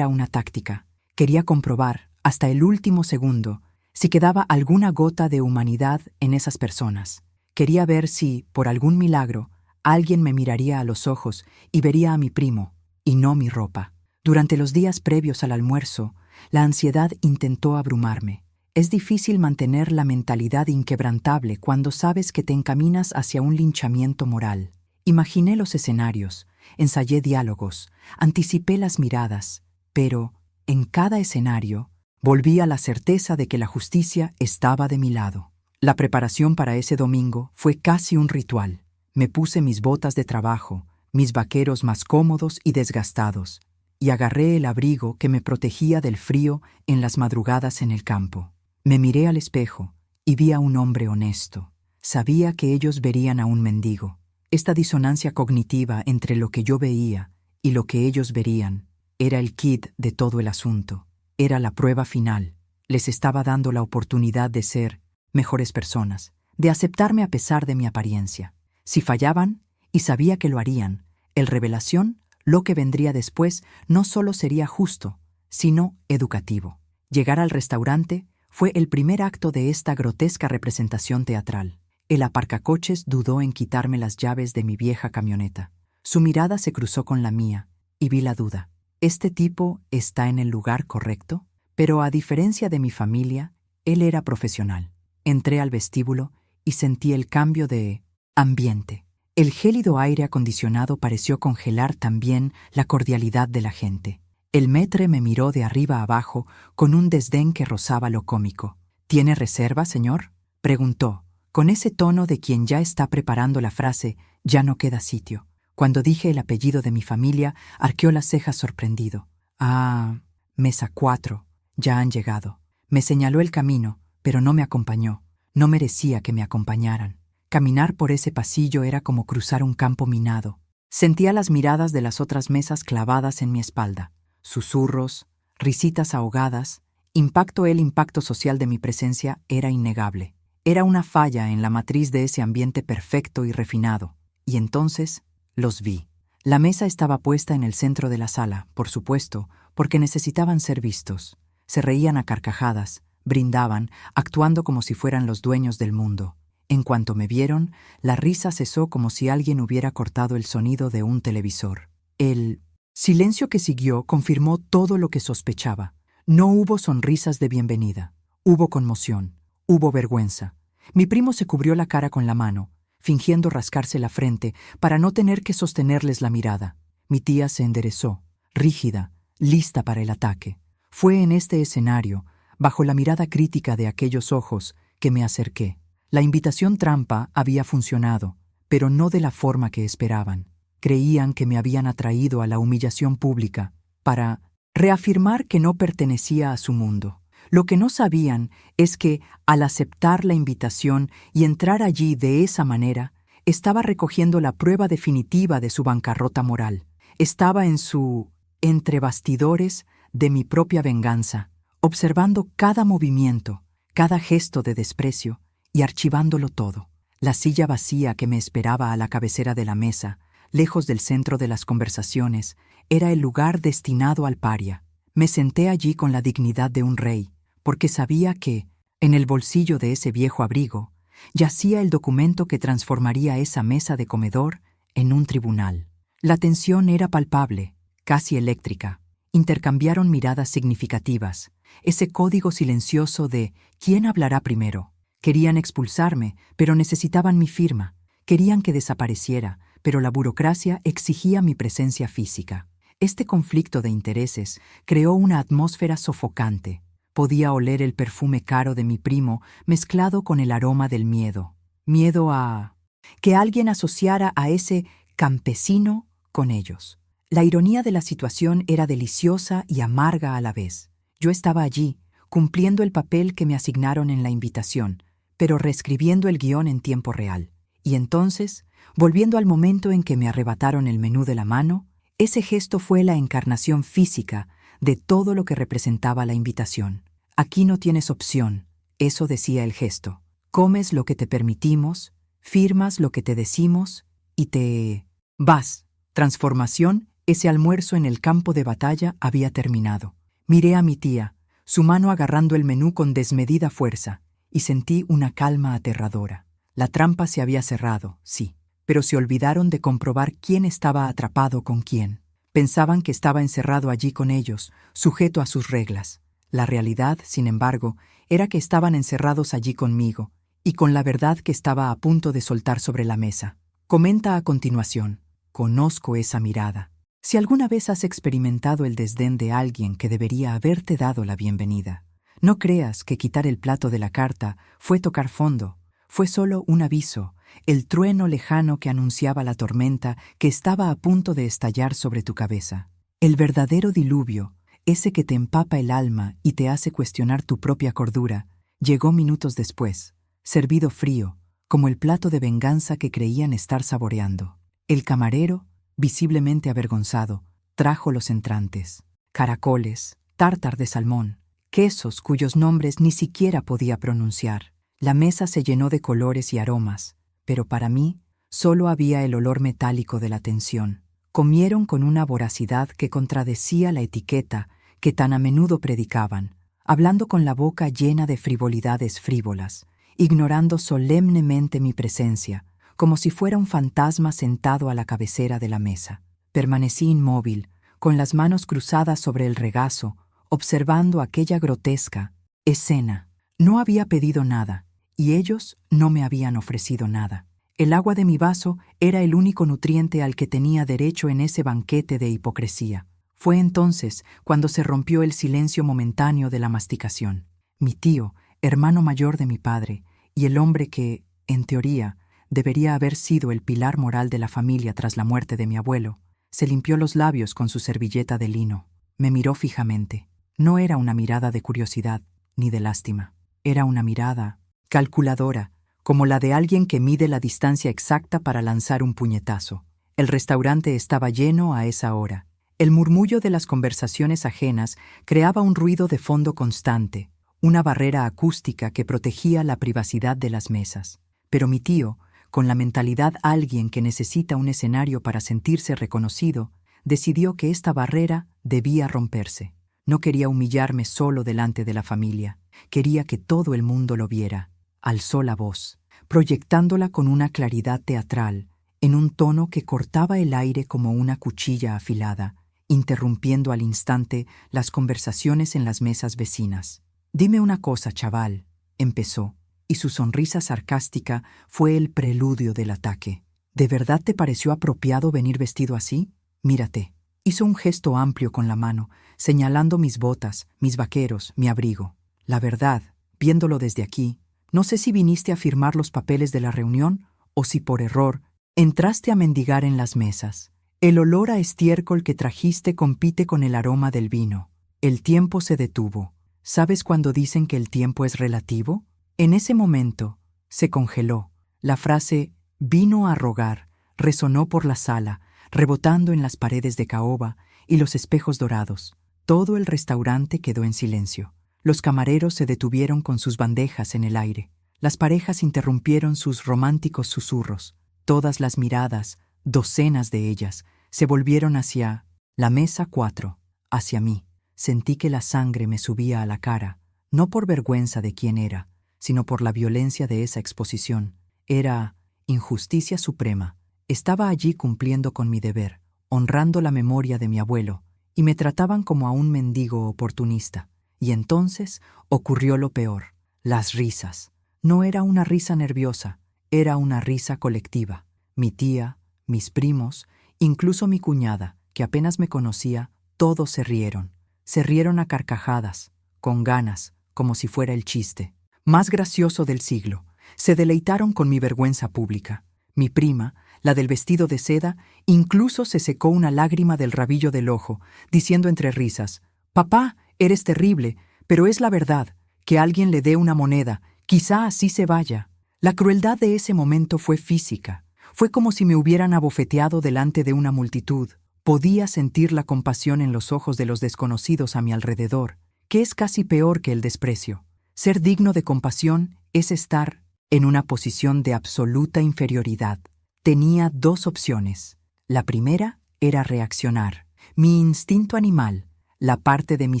una táctica. Quería comprobar, hasta el último segundo, si quedaba alguna gota de humanidad en esas personas. Quería ver si, por algún milagro, alguien me miraría a los ojos y vería a mi primo, y no mi ropa. Durante los días previos al almuerzo, la ansiedad intentó abrumarme. Es difícil mantener la mentalidad inquebrantable cuando sabes que te encaminas hacia un linchamiento moral. Imaginé los escenarios, ensayé diálogos, anticipé las miradas, pero, en cada escenario, volví a la certeza de que la justicia estaba de mi lado. La preparación para ese domingo fue casi un ritual. Me puse mis botas de trabajo, mis vaqueros más cómodos y desgastados, y agarré el abrigo que me protegía del frío en las madrugadas en el campo. Me miré al espejo y vi a un hombre honesto. Sabía que ellos verían a un mendigo. Esta disonancia cognitiva entre lo que yo veía y lo que ellos verían era el quid de todo el asunto. Era la prueba final. Les estaba dando la oportunidad de ser mejores personas, de aceptarme a pesar de mi apariencia. Si fallaban, y sabía que lo harían, el revelación, lo que vendría después, no solo sería justo, sino educativo. Llegar al restaurante fue el primer acto de esta grotesca representación teatral. El aparcacoches dudó en quitarme las llaves de mi vieja camioneta. Su mirada se cruzó con la mía, y vi la duda. ¿Este tipo está en el lugar correcto? Pero a diferencia de mi familia, él era profesional. Entré al vestíbulo y sentí el cambio de ambiente. El gélido aire acondicionado pareció congelar también la cordialidad de la gente. El maître me miró de arriba abajo con un desdén que rozaba lo cómico. ¿Tiene reserva, señor?, preguntó, con ese tono de quien ya está preparando la frase «ya no queda sitio». Cuando dije el apellido de mi familia, arqueó las cejas sorprendido. «Ah, mesa 4, ya han llegado». Me señaló el camino, pero no me acompañó. No merecía que me acompañaran. Caminar por ese pasillo era como cruzar un campo minado. Sentía las miradas de las otras mesas clavadas en mi espalda. Susurros, risitas ahogadas. El impacto social de mi presencia era innegable. Era una falla en la matriz de ese ambiente perfecto y refinado. Y entonces los vi. La mesa estaba puesta en el centro de la sala, por supuesto, porque necesitaban ser vistos. Se reían a carcajadas, brindaban, actuando como si fueran los dueños del mundo. En cuanto me vieron, la risa cesó como si alguien hubiera cortado el sonido de un televisor. El silencio que siguió confirmó todo lo que sospechaba. No hubo sonrisas de bienvenida. Hubo conmoción. Hubo vergüenza. Mi primo se cubrió la cara con la mano, fingiendo rascarse la frente para no tener que sostenerles la mirada. Mi tía se enderezó, rígida, lista para el ataque. Fue en este escenario, bajo la mirada crítica de aquellos ojos, que me acerqué. La invitación trampa había funcionado, pero no de la forma que esperaban. Creían que me habían atraído a la humillación pública para reafirmar que no pertenecía a su mundo. Lo que no sabían es que, al aceptar la invitación y entrar allí de esa manera, estaba recogiendo la prueba definitiva de su bancarrota moral. Estaba en su entre bastidores de mi propia venganza, observando cada movimiento, cada gesto de desprecio y archivándolo todo. La silla vacía que me esperaba a la cabecera de la mesa, lejos del centro de las conversaciones, era el lugar destinado al paria. Me senté allí con la dignidad de un rey, porque sabía que, en el bolsillo de ese viejo abrigo, yacía el documento que transformaría esa mesa de comedor en un tribunal. La tensión era palpable, casi eléctrica. Intercambiaron miradas significativas, ese código silencioso de ¿quién hablará primero? Querían expulsarme, pero necesitaban mi firma. Querían que desapareciera, pero la burocracia exigía mi presencia física. Este conflicto de intereses creó una atmósfera sofocante. Podía oler el perfume caro de mi primo mezclado con el aroma del miedo. Miedo a que alguien asociara a ese campesino con ellos. La ironía de la situación era deliciosa y amarga a la vez. Yo estaba allí, cumpliendo el papel que me asignaron en la invitación, pero reescribiendo el guión en tiempo real. Y entonces, volviendo al momento en que me arrebataron el menú de la mano, ese gesto fue la encarnación física de todo lo que representaba la invitación. Aquí no tienes opción, eso decía el gesto. Comes lo que te permitimos, firmas lo que te decimos y te vas. Transformación, ese almuerzo en el campo de batalla había terminado. Miré a mi tía, su mano agarrando el menú con desmedida fuerza, y sentí una calma aterradora. La trampa se había cerrado, sí, pero se olvidaron de comprobar quién estaba atrapado con quién. Pensaban que estaba encerrado allí con ellos, sujeto a sus reglas. La realidad, sin embargo, era que estaban encerrados allí conmigo, y con la verdad que estaba a punto de soltar sobre la mesa. Comenta a continuación. Conozco esa mirada. Si alguna vez has experimentado el desdén de alguien que debería haberte dado la bienvenida, no creas que quitar el plato de la carta fue tocar fondo. Fue solo un aviso, el trueno lejano que anunciaba la tormenta que estaba a punto de estallar sobre tu cabeza. El verdadero diluvio, ese que te empapa el alma y te hace cuestionar tu propia cordura, llegó minutos después, servido frío, como el plato de venganza que creían estar saboreando. El camarero, visiblemente avergonzado, trajo los entrantes, caracoles, tártar de salmón, quesos cuyos nombres ni siquiera podía pronunciar. La mesa se llenó de colores y aromas, pero para mí solo había el olor metálico de la tensión. Comieron con una voracidad que contradecía la etiqueta que tan a menudo predicaban, hablando con la boca llena de frivolidades frívolas, ignorando solemnemente mi presencia, como si fuera un fantasma sentado a la cabecera de la mesa. Permanecí inmóvil, con las manos cruzadas sobre el regazo, observando aquella grotesca escena. No había pedido nada, y ellos no me habían ofrecido nada. El agua de mi vaso era el único nutriente al que tenía derecho en ese banquete de hipocresía. Fue entonces cuando se rompió el silencio momentáneo de la masticación. Mi tío, hermano mayor de mi padre, y el hombre que, en teoría, debería haber sido el pilar moral de la familia tras la muerte de mi abuelo, se limpió los labios con su servilleta de lino. Me miró fijamente. No era una mirada de curiosidad ni de lástima. Era una mirada calculadora, como la de alguien que mide la distancia exacta para lanzar un puñetazo. El restaurante estaba lleno a esa hora. El murmullo de las conversaciones ajenas creaba un ruido de fondo constante, una barrera acústica que protegía la privacidad de las mesas. Pero mi tío, con la mentalidad alguien que necesita un escenario para sentirse reconocido, decidió que esta barrera debía romperse. No quería humillarme solo delante de la familia. Quería que todo el mundo lo viera. Alzó la voz, proyectándola con una claridad teatral, en un tono que cortaba el aire como una cuchilla afilada, interrumpiendo al instante las conversaciones en las mesas vecinas. «Dime una cosa, chaval», empezó, y su sonrisa sarcástica fue el preludio del ataque. «¿De verdad te pareció apropiado venir vestido así? Mírate». Hizo un gesto amplio con la mano, señalando mis botas, mis vaqueros, mi abrigo. «La verdad, viéndolo desde aquí, no sé si viniste a firmar los papeles de la reunión o si por error entraste a mendigar en las mesas. El olor a estiércol que trajiste compite con el aroma del vino. El tiempo se detuvo. ¿Sabes cuando dicen que el tiempo es relativo? En ese momento, se congeló. La frase «vino a rogar» resonó por la sala, rebotando en las paredes de caoba y los espejos dorados. Todo el restaurante quedó en silencio. Los camareros se detuvieron con sus bandejas en el aire. Las parejas interrumpieron sus románticos susurros. Todas las miradas, docenas de ellas, se volvieron hacia la mesa 4, hacia mí. Sentí que la sangre me subía a la cara, no por vergüenza de quién era, sino por la violencia de esa exposición. Era injusticia suprema. Estaba allí cumpliendo con mi deber, honrando la memoria de mi abuelo, y me trataban como a un mendigo oportunista. Y entonces ocurrió lo peor, las risas. No era una risa nerviosa, era una risa colectiva. Mi tía, mis primos, incluso mi cuñada, que apenas me conocía, todos se rieron. Se rieron a carcajadas, con ganas, como si fuera el chiste más gracioso del siglo. Se deleitaron con mi vergüenza pública. Mi prima, la del vestido de seda, incluso se secó una lágrima del rabillo del ojo, diciendo entre risas: «Papá, eres terrible, pero es la verdad. Que alguien le dé una moneda, quizá así se vaya». La crueldad de ese momento fue física. Fue como si me hubieran abofeteado delante de una multitud. Podía sentir la compasión en los ojos de los desconocidos a mi alrededor, que es casi peor que el desprecio. Ser digno de compasión es estar en una posición de absoluta inferioridad. Tenía dos opciones. La primera era reaccionar. Mi instinto animal, la parte de mi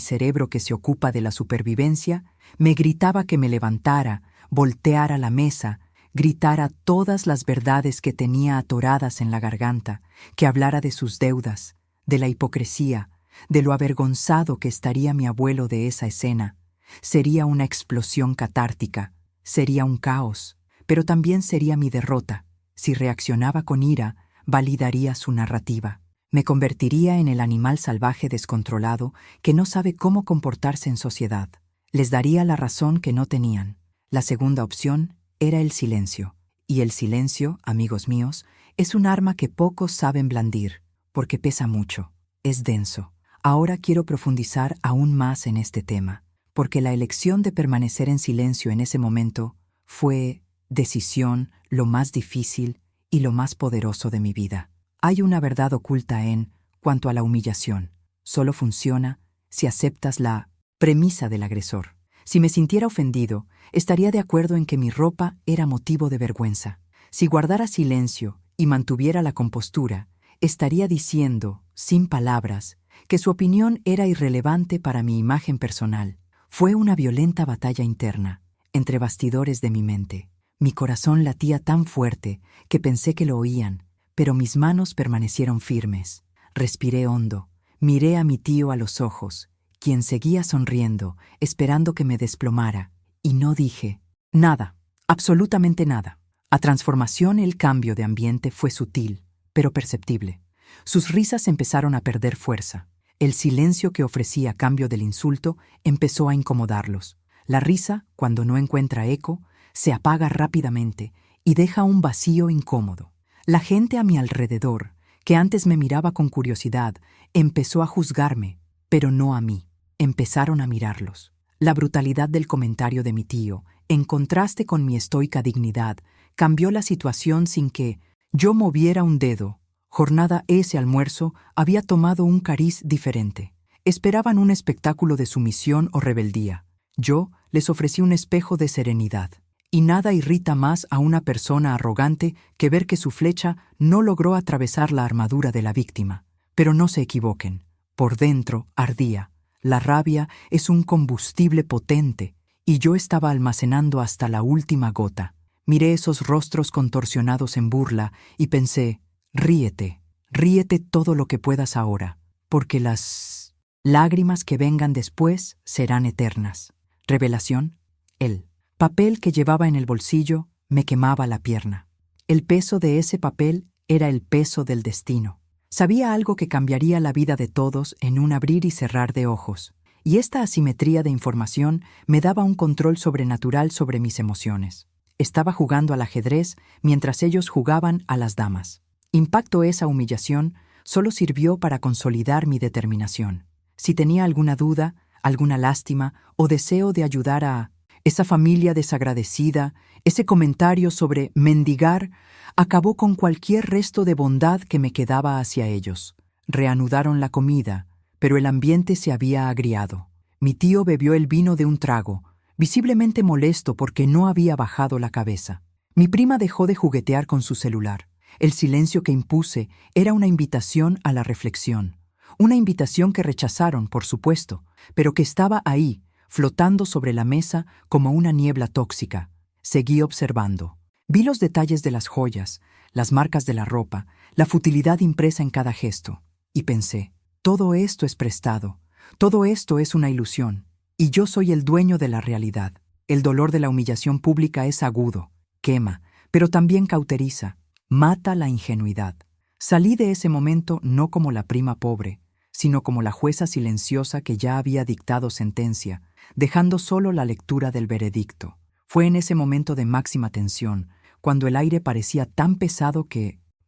cerebro que se ocupa de la supervivencia, me gritaba que me levantara, volteara la mesa, gritara todas las verdades que tenía atoradas en la garganta, que hablara de sus deudas, de la hipocresía, de lo avergonzado que estaría mi abuelo de esa escena. Sería una explosión catártica, sería un caos, pero también sería mi derrota. Si reaccionaba con ira, validaría su narrativa. Me convertiría en el animal salvaje descontrolado que no sabe cómo comportarse en sociedad. Les daría la razón que no tenían. La segunda opción era el silencio. Y el silencio, amigos míos, es un arma que pocos saben blandir, porque pesa mucho, es denso. Ahora quiero profundizar aún más en este tema, porque la elección de permanecer en silencio en ese momento fue decisión, lo más difícil y lo más poderoso de mi vida. Hay una verdad oculta en cuanto a la humillación. Solo funciona si aceptas la premisa del agresor. Si me sintiera ofendido, estaría de acuerdo en que mi ropa era motivo de vergüenza. Si guardara silencio y mantuviera la compostura, estaría diciendo, sin palabras, que su opinión era irrelevante para mi imagen personal. Fue una violenta batalla interna, entre bastidores de mi mente. Mi corazón latía tan fuerte que pensé que lo oían, pero mis manos permanecieron firmes. Respiré hondo, miré a mi tío a los ojos, quien seguía sonriendo, esperando que me desplomara, y no dije nada, absolutamente nada. A transformación, el cambio de ambiente fue sutil, pero perceptible. Sus risas empezaron a perder fuerza. El silencio que ofrecía a cambio del insulto empezó a incomodarlos. La risa, cuando no encuentra eco, se apaga rápidamente y deja un vacío incómodo. La gente a mi alrededor, que antes me miraba con curiosidad, empezó a juzgarme, pero no a mí. Empezaron a mirarlos. La brutalidad del comentario de mi tío, en contraste con mi estoica dignidad, cambió la situación sin que yo moviera un dedo. Jornada ese almuerzo había tomado un cariz diferente. Esperaban un espectáculo de sumisión o rebeldía. Yo les ofrecí un espejo de serenidad. Y nada irrita más a una persona arrogante que ver que su flecha no logró atravesar la armadura de la víctima. Pero no se equivoquen. Por dentro ardía. La rabia es un combustible potente, y yo estaba almacenando hasta la última gota. Miré esos rostros contorsionados en burla y pensé: ríete, ríete todo lo que puedas ahora, porque las lágrimas que vengan después serán eternas. Revelación: el papel que llevaba en el bolsillo me quemaba la pierna. El peso de ese papel era el peso del destino. Sabía algo que cambiaría la vida de todos en un abrir y cerrar de ojos, y esta asimetría de información me daba un control sobrenatural sobre mis emociones. Estaba jugando al ajedrez mientras ellos jugaban a las damas. Impactó esa humillación solo sirvió para consolidar mi determinación. Si tenía alguna duda, alguna lástima o deseo de ayudar a esa familia desagradecida, ese comentario sobre mendigar acabó con cualquier resto de bondad que me quedaba hacia ellos. Reanudaron la comida, pero el ambiente se había agriado. Mi tío bebió el vino de un trago, visiblemente molesto porque no había bajado la cabeza. Mi prima dejó de juguetear con su celular. El silencio que impuse era una invitación a la reflexión. Una invitación que rechazaron, por supuesto, pero que estaba ahí, flotando sobre la mesa como una niebla tóxica. Seguí observando. Vi los detalles de las joyas, las marcas de la ropa, la futilidad impresa en cada gesto. Y pensé, todo esto es prestado, todo esto es una ilusión, y yo soy el dueño de la realidad. El dolor de la humillación pública es agudo, quema, pero también cauteriza, mata la ingenuidad. Salí de ese momento no como la prima pobre, sino como la jueza silenciosa que ya había dictado sentencia, dejando solo la lectura del veredicto. Fue en ese momento de máxima tensión, cuando el aire parecía tan pesado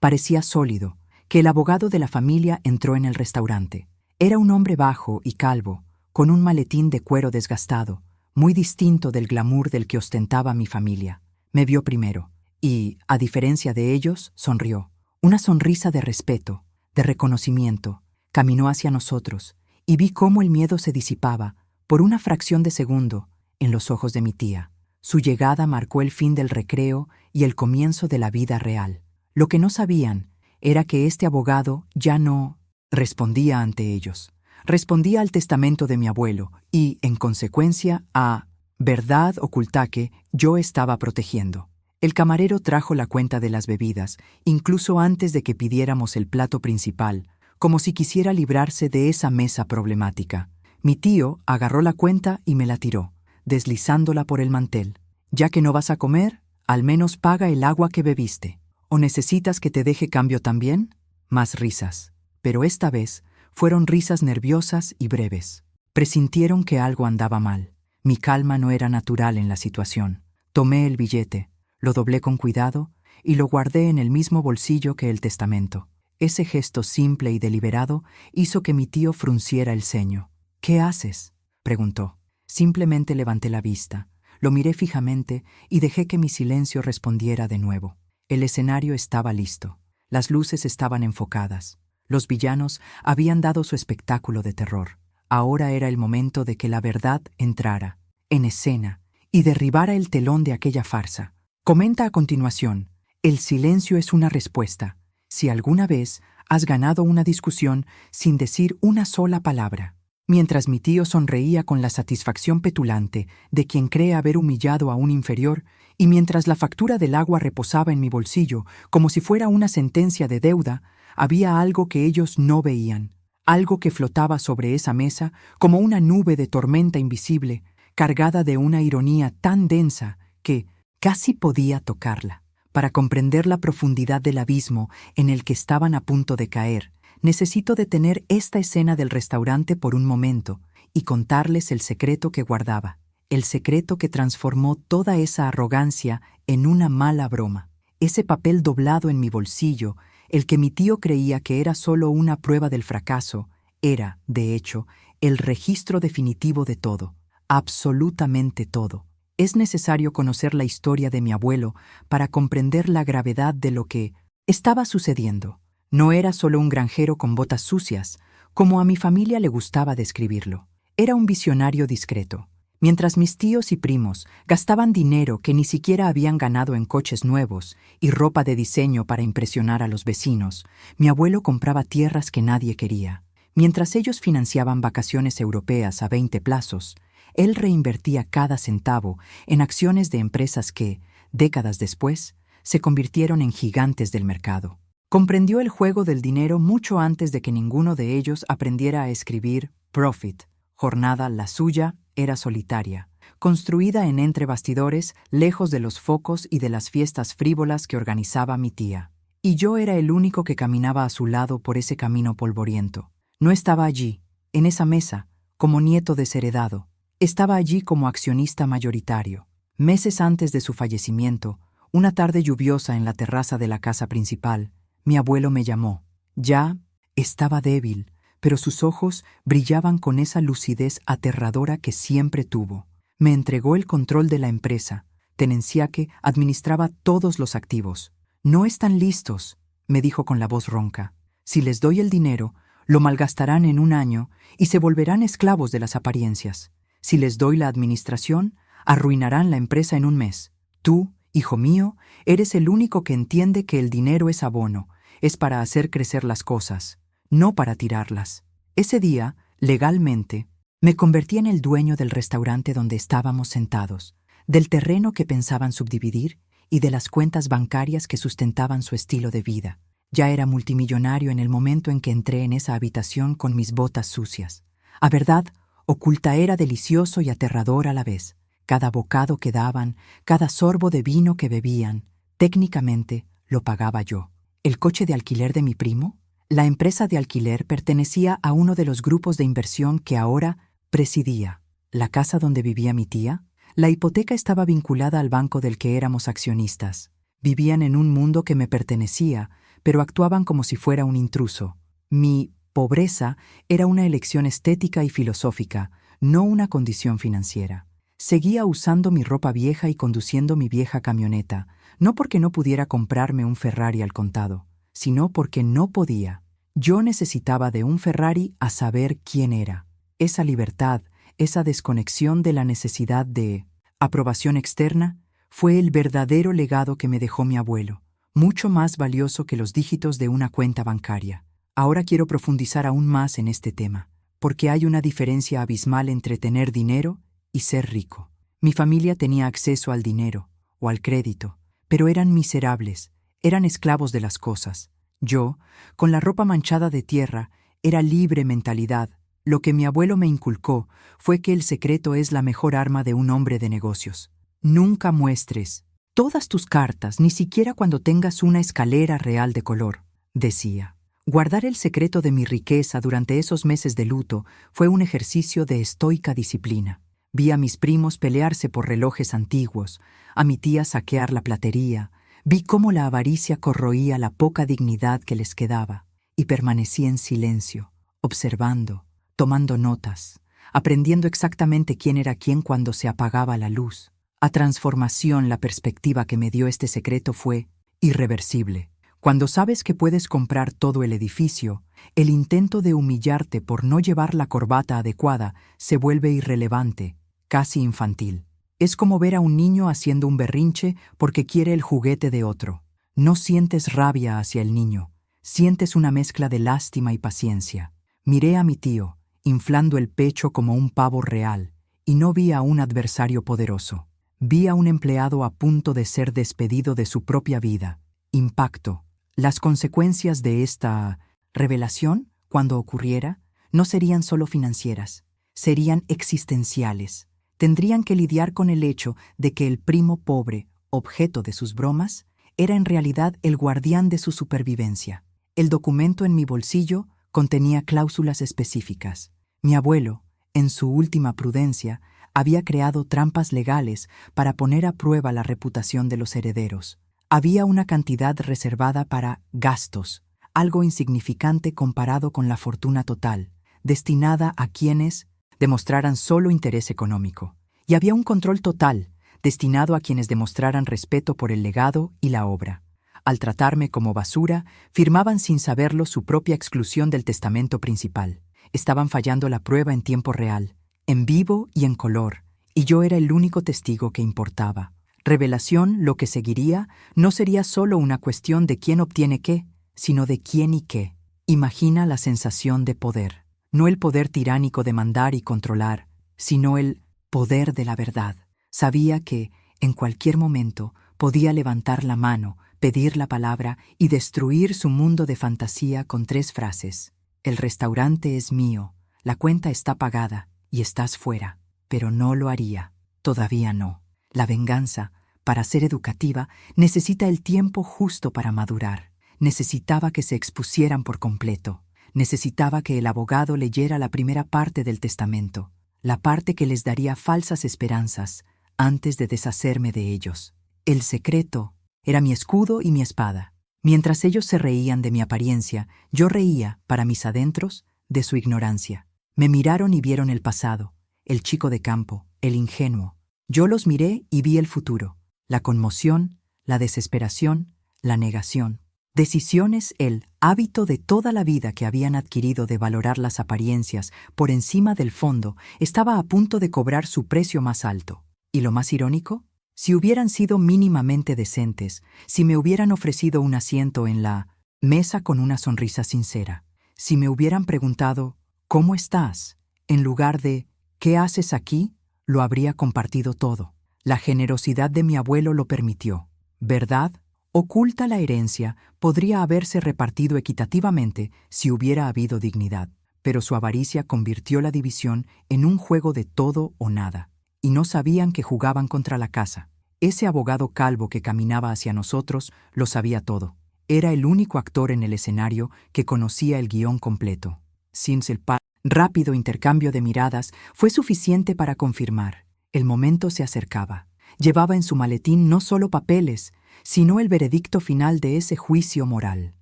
parecía sólido, que el abogado de la familia entró en el restaurante. Era un hombre bajo y calvo, con un maletín de cuero desgastado, muy distinto del glamour del que ostentaba mi familia. Me vio primero, y, a diferencia de ellos, sonrió. Una sonrisa de respeto, de reconocimiento. Caminó hacia nosotros, y vi cómo el miedo se disipaba, por una fracción de segundo, en los ojos de mi tía. Su llegada marcó el fin del recreo y el comienzo de la vida real. Lo que no sabían era que este abogado ya no respondía ante ellos. Respondía al testamento de mi abuelo y, en consecuencia, a verdad oculta que yo estaba protegiendo. El camarero trajo la cuenta de las bebidas, incluso antes de que pidiéramos el plato principal, como si quisiera librarse de esa mesa problemática. Mi tío agarró la cuenta y me la tiró, deslizándola por el mantel. Ya que no vas a comer, al menos paga el agua que bebiste. ¿O necesitas que te deje cambio también? Más risas. Pero esta vez fueron risas nerviosas y breves. Presintieron que algo andaba mal. Mi calma no era natural en la situación. Tomé el billete, lo doblé con cuidado y lo guardé en el mismo bolsillo que el testamento. Ese gesto simple y deliberado hizo que mi tío frunciera el ceño. «¿Qué haces?», preguntó. Simplemente levanté la vista, lo miré fijamente y dejé que mi silencio respondiera de nuevo. El escenario estaba listo. Las luces estaban enfocadas. Los villanos habían dado su espectáculo de terror. Ahora era el momento de que la verdad entrara, en escena, y derribara el telón de aquella farsa. Comenta a continuación: el silencio es una respuesta. Si alguna vez has ganado una discusión sin decir una sola palabra. Mientras mi tío sonreía con la satisfacción petulante de quien cree haber humillado a un inferior, y mientras la factura del agua reposaba en mi bolsillo como si fuera una sentencia de deuda, había algo que ellos no veían, algo que flotaba sobre esa mesa como una nube de tormenta invisible, cargada de una ironía tan densa que casi podía tocarla. Para comprender la profundidad del abismo en el que estaban a punto de caer, necesito detener esta escena del restaurante por un momento y contarles el secreto que guardaba, el secreto que transformó toda esa arrogancia en una mala broma. Ese papel doblado en mi bolsillo, el que mi tío creía que era solo una prueba del fracaso, era, de hecho, el registro definitivo de todo, absolutamente todo. Es necesario conocer la historia de mi abuelo para comprender la gravedad de lo que estaba sucediendo. No era solo un granjero con botas sucias, como a mi familia le gustaba describirlo. Era un visionario discreto. Mientras mis tíos y primos gastaban dinero que ni siquiera habían ganado en coches nuevos y ropa de diseño para impresionar a los vecinos, mi abuelo compraba tierras que nadie quería. Mientras ellos financiaban vacaciones europeas a 20 plazos, él reinvertía cada centavo en acciones de empresas que, décadas después, se convirtieron en gigantes del mercado. Comprendió el juego del dinero mucho antes de que ninguno de ellos aprendiera a escribir profit. Jornada la suya era solitaria, construida en entre bastidores, lejos de los focos y de las fiestas frívolas que organizaba mi tía. Y yo era el único que caminaba a su lado por ese camino polvoriento. No estaba allí, en esa mesa, como nieto desheredado. Estaba allí como accionista mayoritario. Meses antes de su fallecimiento, una tarde lluviosa en la terraza de la casa principal, mi abuelo me llamó. Ya Estaba débil, pero sus ojos brillaban con esa lucidez aterradora que siempre tuvo. Me entregó el control de la empresa. Tenenciaque administraba todos los activos. «No están listos», me dijo con la voz ronca. «Si les doy el dinero, lo malgastarán en un año y se volverán esclavos de las apariencias. Si les doy la administración, arruinarán la empresa en un mes. Tú, hijo mío, eres el único que entiende que el dinero es abono, es para hacer crecer las cosas, no para tirarlas». Ese día, legalmente, me convertí en el dueño del restaurante donde estábamos sentados, del terreno que pensaban subdividir y de las cuentas bancarias que sustentaban su estilo de vida. Ya era multimillonario en el momento en que entré en esa habitación con mis botas sucias. A verdad, oculta era delicioso y aterrador a la vez. Cada bocado que daban, cada sorbo de vino que bebían, técnicamente lo pagaba yo. ¿El coche de alquiler de mi primo? La empresa de alquiler pertenecía a uno de los grupos de inversión que ahora presidía. ¿La casa donde vivía mi tía? La hipoteca estaba vinculada al banco del que éramos accionistas. Vivían en un mundo que me pertenecía, pero actuaban como si fuera un intruso. Mi pobreza era una elección estética y filosófica, no una condición financiera. Seguía usando mi ropa vieja y conduciendo mi vieja camioneta, no porque no pudiera comprarme un Ferrari al contado, sino porque no podía. Yo necesitaba de un Ferrari a saber quién era. Esa libertad, esa desconexión de la necesidad de aprobación externa, fue el verdadero legado que me dejó mi abuelo, mucho más valioso que los dígitos de una cuenta bancaria. Ahora quiero profundizar aún más en este tema, porque hay una diferencia abismal entre tener dinero y ser rico. Mi familia tenía acceso al dinero o al crédito, pero eran miserables, eran esclavos de las cosas. Yo, con la ropa manchada de tierra, era libre mentalidad. Lo que mi abuelo me inculcó fue que el secreto es la mejor arma de un hombre de negocios. Nunca muestres todas tus cartas, ni siquiera cuando tengas una escalera real de color, decía. Guardar el secreto de mi riqueza durante esos meses de luto fue un ejercicio de estoica disciplina. Vi a mis primos pelearse por relojes antiguos, a mi tía saquear la platería, vi cómo la avaricia corroía la poca dignidad que les quedaba, y permanecí en silencio, observando, tomando notas, aprendiendo exactamente quién era quién cuando se apagaba la luz. A transformación, la perspectiva que me dio este secreto fue irreversible. Cuando sabes que puedes comprar todo el edificio, el intento de humillarte por no llevar la corbata adecuada se vuelve irrelevante, casi infantil. Es como ver a un niño haciendo un berrinche porque quiere el juguete de otro. No sientes rabia hacia el niño, sientes una mezcla de lástima y paciencia. Miré a mi tío, inflando el pecho como un pavo real, y no vi a un adversario poderoso. Vi a un empleado a punto de ser despedido de su propia vida. Impacto. Las consecuencias de esta revelación, cuando ocurriera, no serían solo financieras, serían existenciales. Tendrían que lidiar con el hecho de que el primo pobre, objeto de sus bromas, era en realidad el guardián de su supervivencia. El documento en mi bolsillo contenía cláusulas específicas. Mi abuelo, en su última prudencia, había creado trampas legales para poner a prueba la reputación de los herederos. Había una cantidad reservada para gastos, algo insignificante comparado con la fortuna total, destinada a quienes demostraran solo interés económico. Y había un control total, destinado a quienes demostraran respeto por el legado y la obra. Al tratarme como basura, firmaban sin saberlo su propia exclusión del testamento principal. Estaban fallando la prueba en tiempo real, en vivo y en color, y yo era el único testigo que importaba. Revelación, lo que seguiría, no sería solo una cuestión de quién obtiene qué, sino de quién y qué. Imagina la sensación de poder. No el poder tiránico de mandar y controlar, sino el poder de la verdad. Sabía que, en cualquier momento, podía levantar la mano, pedir la palabra y destruir su mundo de fantasía con 3 frases. El restaurante es mío, la cuenta está pagada y estás fuera. Pero no lo haría. Todavía no. La venganza, para ser educativa, necesita el tiempo justo para madurar. Necesitaba que se expusieran por completo. Necesitaba que el abogado leyera la primera parte del testamento, la parte que les daría falsas esperanzas antes de deshacerme de ellos. El secreto era mi escudo y mi espada. Mientras ellos se reían de mi apariencia, yo reía, para mis adentros, de su ignorancia. Me miraron y vieron el pasado, el chico de campo, el ingenuo. Yo los miré y vi el futuro, la conmoción, la desesperación, la negación. Decisiones, el hábito de toda la vida que habían adquirido de valorar las apariencias por encima del fondo, estaba a punto de cobrar su precio más alto. ¿Y lo más irónico? Si hubieran sido mínimamente decentes, si me hubieran ofrecido un asiento en la mesa con una sonrisa sincera, si me hubieran preguntado ¿cómo estás?, en lugar de ¿qué haces aquí?, lo habría compartido todo. La generosidad de mi abuelo lo permitió, ¿verdad? Oculta la herencia, podría haberse repartido equitativamente si hubiera habido dignidad, pero su avaricia convirtió la división en un juego de todo o nada, y no sabían que jugaban contra la casa. Ese abogado calvo que caminaba hacia nosotros lo sabía todo. Era el único actor en el escenario que conocía el guión completo. Sin el rápido intercambio de miradas fue suficiente para confirmar. El momento se acercaba. Llevaba en su maletín no solo papeles, sino el veredicto final de ese juicio moral.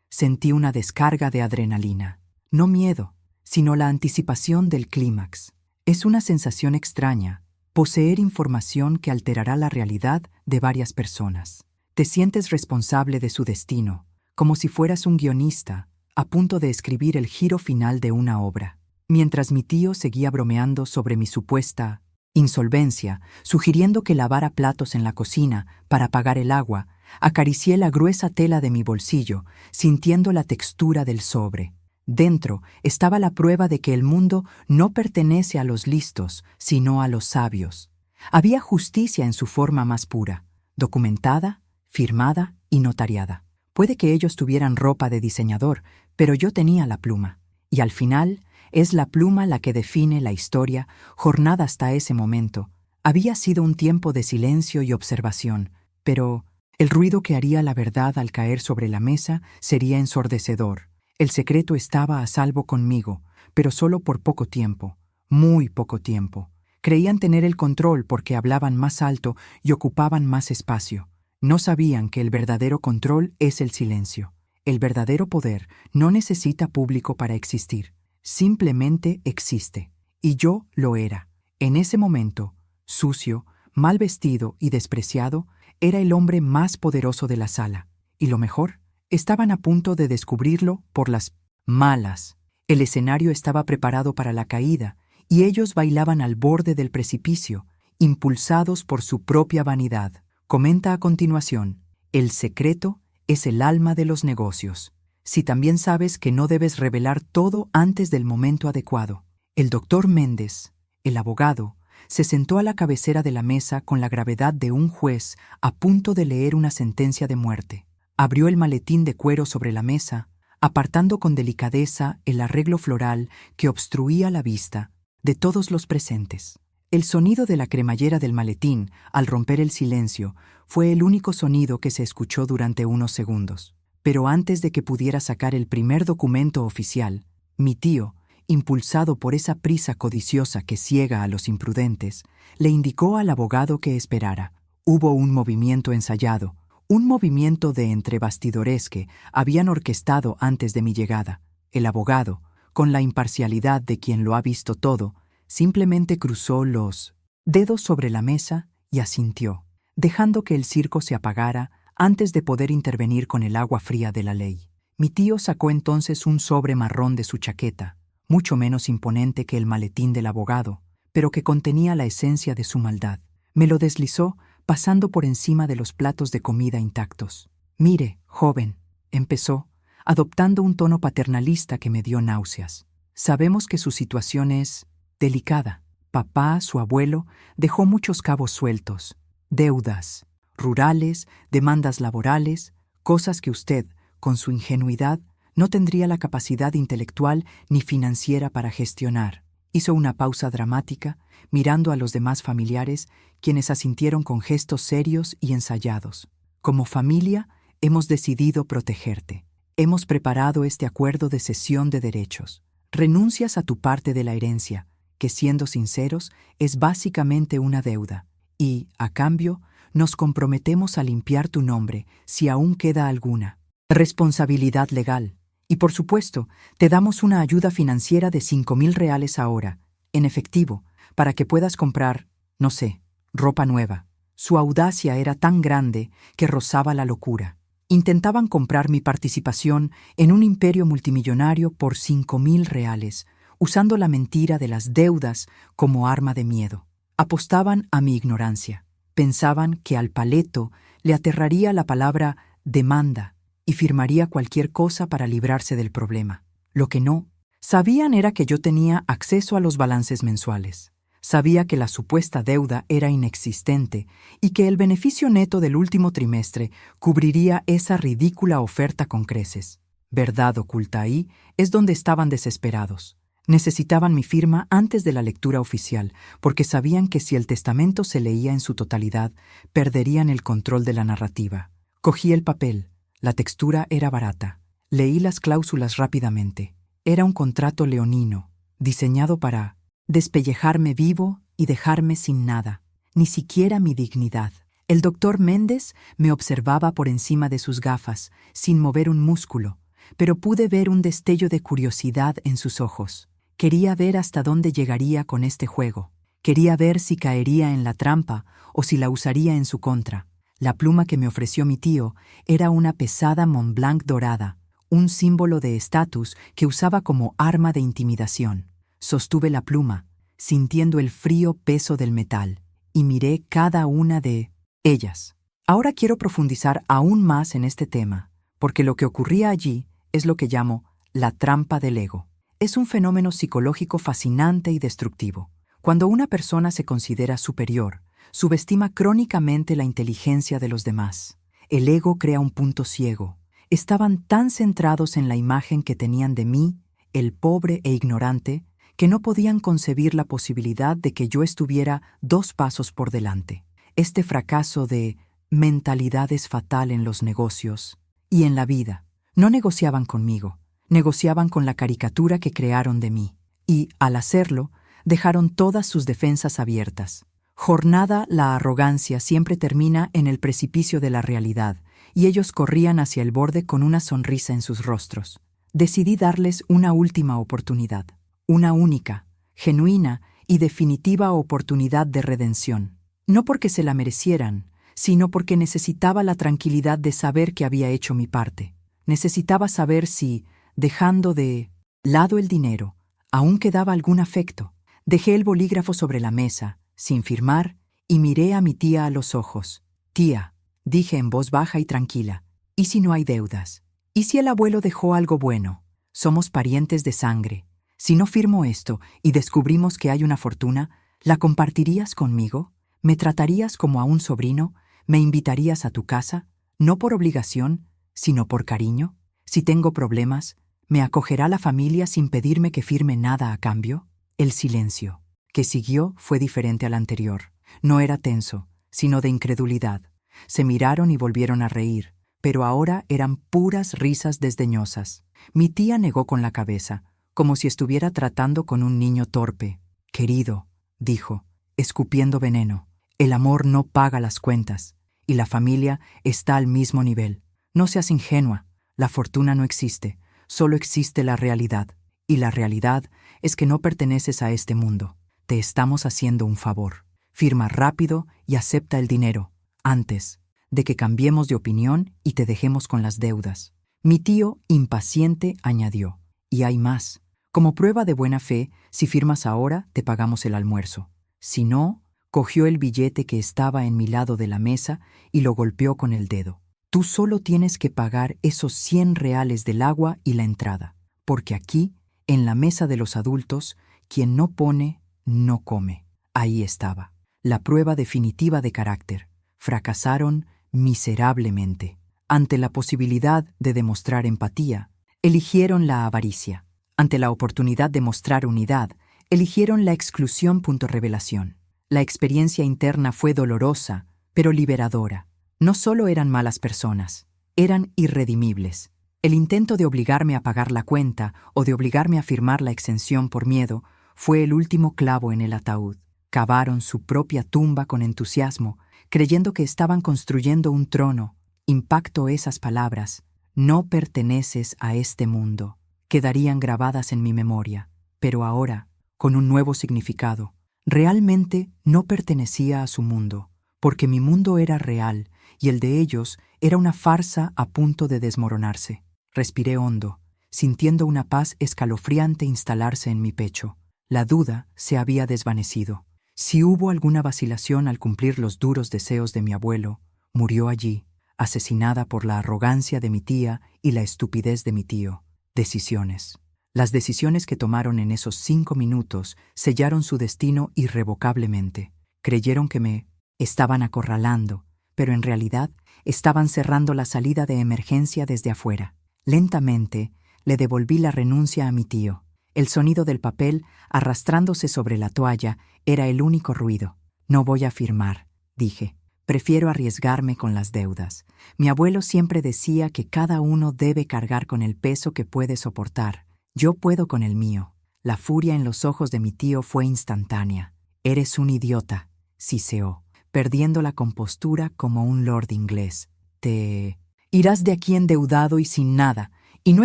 Sentí una descarga de adrenalina. No miedo, sino la anticipación del clímax. Es una sensación extraña, poseer información que alterará la realidad de varias personas. Te sientes responsable de su destino, como si fueras un guionista, a punto de escribir el giro final de una obra. Mientras mi tío seguía bromeando sobre mi supuesta insolvencia, sugiriendo que lavara platos en la cocina para pagar el agua, acaricié la gruesa tela de mi bolsillo, sintiendo la textura del sobre. Dentro estaba la prueba de que el mundo no pertenece a los listos, sino a los sabios. Había justicia en su forma más pura, documentada, firmada y notariada. Puede que ellos tuvieran ropa de diseñador, pero yo tenía la pluma. Y al final, es la pluma la que define la historia, jornada hasta ese momento. Había sido un tiempo de silencio y observación, pero el ruido que haría la verdad al caer sobre la mesa sería ensordecedor. El secreto estaba a salvo conmigo, pero solo por poco tiempo, muy poco tiempo. Creían tener el control porque hablaban más alto y ocupaban más espacio. No sabían que el verdadero control es el silencio. El verdadero poder no necesita público para existir. Simplemente existe. Y yo lo era. En ese momento, sucio, mal vestido y despreciado, era el hombre más poderoso de la sala. Y lo mejor, estaban a punto de descubrirlo por las malas. El escenario estaba preparado para la caída, y ellos bailaban al borde del precipicio, impulsados por su propia vanidad. Comenta a continuación: el secreto es el alma de los negocios. Si también sabes que no debes revelar todo antes del momento adecuado. El doctor Méndez, el abogado, se sentó a la cabecera de la mesa con la gravedad de un juez a punto de leer una sentencia de muerte. Abrió el maletín de cuero sobre la mesa, apartando con delicadeza el arreglo floral que obstruía la vista de todos los presentes. El sonido de la cremallera del maletín, al romper el silencio, fue el único sonido que se escuchó durante unos segundos. Pero antes de que pudiera sacar el primer documento oficial, mi tío, impulsado por esa prisa codiciosa que ciega a los imprudentes, le indicó al abogado que esperara. Hubo un movimiento ensayado, un movimiento de entrebastidores que habían orquestado antes de mi llegada. El abogado, con la imparcialidad de quien lo ha visto todo, simplemente cruzó los dedos sobre la mesa y asintió, dejando que el circo se apagara antes de poder intervenir con el agua fría de la ley. Mi tío sacó entonces un sobre marrón de su chaqueta, mucho menos imponente que el maletín del abogado, pero que contenía la esencia de su maldad. Me lo deslizó, pasando por encima de los platos de comida intactos. «Mire, joven», empezó, adoptando un tono paternalista que me dio náuseas. «Sabemos que su situación es delicada. Papá, su abuelo, dejó muchos cabos sueltos, deudas rurales, demandas laborales, cosas que usted, con su ingenuidad, no tendría la capacidad intelectual ni financiera para gestionar». Hizo una pausa dramática, mirando a los demás familiares, quienes asintieron con gestos serios y ensayados. «Como familia, hemos decidido protegerte. Hemos preparado este acuerdo de cesión de derechos. Renuncias a tu parte de la herencia, que, siendo sinceros, es básicamente una deuda, y, a cambio, nos comprometemos a limpiar tu nombre si aún queda alguna». responsabilidad legal. Y por supuesto, te damos una ayuda financiera de 5,000 reales ahora, en efectivo, para que puedas comprar, no sé, ropa nueva. Su audacia era tan grande que rozaba la locura. Intentaban comprar mi participación en un imperio multimillonario por 5,000 reales, usando la mentira de las deudas como arma de miedo. Apostaban a mi ignorancia. Pensaban que al paleto le aterraría la palabra demanda y firmaría cualquier cosa para librarse del problema. Lo que no sabían era que yo tenía acceso a los balances mensuales. Sabía que la supuesta deuda era inexistente y que el beneficio neto del último trimestre cubriría esa ridícula oferta con creces. Verdad oculta ahí es donde estaban desesperados. Necesitaban mi firma antes de la lectura oficial, porque sabían que si el testamento se leía en su totalidad, perderían el control de la narrativa. Cogí el papel. La textura era barata. Leí las cláusulas rápidamente. Era un contrato leonino, diseñado para despellejarme vivo y dejarme sin nada, ni siquiera mi dignidad. El doctor Méndez me observaba por encima de sus gafas, sin mover un músculo, pero pude ver un destello de curiosidad en sus ojos. Quería ver hasta dónde llegaría con este juego. Quería ver si caería en la trampa o si la usaría en su contra. La pluma que me ofreció mi tío era una pesada Montblanc dorada, un símbolo de estatus que usaba como arma de intimidación. Sostuve la pluma, sintiendo el frío peso del metal, y miré cada una de ellas. Ahora quiero profundizar aún más en este tema, porque lo que ocurría allí es lo que llamo la trampa del ego. Es un fenómeno psicológico fascinante y destructivo. Cuando una persona se considera superior, subestima crónicamente la inteligencia de los demás. El ego crea un punto ciego. Estaban tan centrados en la imagen que tenían de mí, el pobre e ignorante, que no podían concebir la posibilidad de que yo estuviera 2 pasos por delante. Este fracaso de mentalidad es fatal en los negocios y en la vida. No negociaban conmigo. Negociaban con la caricatura que crearon de mí, y, al hacerlo, dejaron todas sus defensas abiertas. Jornada, la arrogancia siempre termina en el precipicio de la realidad, y ellos corrían hacia el borde con una sonrisa en sus rostros. Decidí darles una última oportunidad, una única, genuina y definitiva oportunidad de redención. No porque se la merecieran, sino porque necesitaba la tranquilidad de saber que había hecho mi parte. Necesitaba saber si, dejando de lado el dinero, aún quedaba algún afecto. Dejé el bolígrafo sobre la mesa, sin firmar, y miré a mi tía a los ojos. «Tía», dije en voz baja y tranquila, «¿y si no hay deudas? ¿Y si el abuelo dejó algo bueno? Somos parientes de sangre. Si no firmo esto y descubrimos que hay una fortuna, ¿la compartirías conmigo? ¿Me tratarías como a un sobrino? ¿Me invitarías a tu casa? No por obligación, sino por cariño. Si tengo problemas, ¿me acogerá la familia sin pedirme que firme nada a cambio?» El silencio que siguió fue diferente al anterior. No era tenso, sino de incredulidad. Se miraron y volvieron a reír, pero ahora eran puras risas desdeñosas. Mi tía negó con la cabeza, como si estuviera tratando con un niño torpe. «Querido», dijo, escupiendo veneno, «el amor no paga las cuentas, y la familia está al mismo nivel. No seas ingenua, la fortuna no existe, solo existe la realidad, y la realidad es que no perteneces a este mundo. Te estamos haciendo un favor. Firma rápido y acepta el dinero, antes de que cambiemos de opinión y te dejemos con las deudas». Mi tío, impaciente, añadió, «Y hay más. Como prueba de buena fe, si firmas ahora, te pagamos el almuerzo. Si no», cogió el billete que estaba en mi lado de la mesa y lo golpeó con el dedo. «Tú solo tienes que pagar esos 100 reales del agua y la entrada, porque aquí, en la mesa de los adultos, quien no pone, no come». Ahí estaba, la prueba definitiva de carácter. Fracasaron miserablemente. Ante la posibilidad de demostrar empatía, eligieron la avaricia. Ante la oportunidad de mostrar unidad, eligieron la exclusión. Revelación. La experiencia interna fue dolorosa, pero liberadora. No solo eran malas personas, eran irredimibles. El intento de obligarme a pagar la cuenta o de obligarme a firmar la exención por miedo fue el último clavo en el ataúd. Cavaron su propia tumba con entusiasmo, creyendo que estaban construyendo un trono. Impactó esas palabras. No perteneces a este mundo. Quedarían grabadas en mi memoria, pero ahora, con un nuevo significado. Realmente no pertenecía a su mundo, porque mi mundo era real y el de ellos era una farsa a punto de desmoronarse. Respiré hondo, sintiendo una paz escalofriante instalarse en mi pecho. La duda se había desvanecido. Si hubo alguna vacilación al cumplir los duros deseos de mi abuelo, murió allí, asesinada por la arrogancia de mi tía y la estupidez de mi tío. Decisiones. Las decisiones que tomaron en esos 5 minutos sellaron su destino irrevocablemente. Creyeron que me estaban acorralando, pero en realidad estaban cerrando la salida de emergencia desde afuera. Lentamente le devolví la renuncia a mi tío. El sonido del papel arrastrándose sobre la toalla era el único ruido. No voy a firmar, dije. Prefiero arriesgarme con las deudas. Mi abuelo siempre decía que cada uno debe cargar con el peso que puede soportar. Yo puedo con el mío. La furia en los ojos de mi tío fue instantánea. Eres un idiota, siseó, perdiendo la compostura como un lord inglés. Te irás de aquí endeudado y sin nada, y no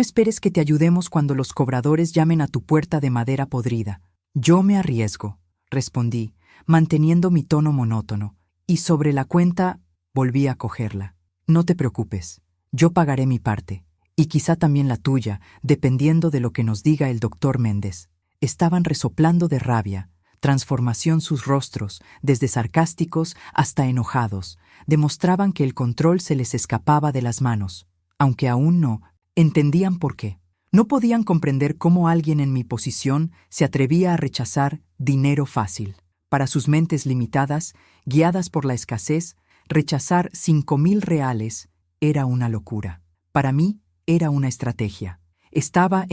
esperes que te ayudemos cuando los cobradores llamen a tu puerta de madera podrida. Yo me arriesgo, respondí, manteniendo mi tono monótono, y sobre la cuenta volví a cogerla. No te preocupes, yo pagaré mi parte, y quizá también la tuya, dependiendo de lo que nos diga el doctor Méndez. Estaban resoplando de rabia, transformación sus rostros, desde sarcásticos hasta enojados, demostraban que el control se les escapaba de las manos, aunque aún no entendían por qué. No podían comprender cómo alguien en mi posición se atrevía a rechazar dinero fácil. Para sus mentes limitadas, guiadas por la escasez, rechazar 5,000 reales era una locura. Para mí, era una estrategia. Estaba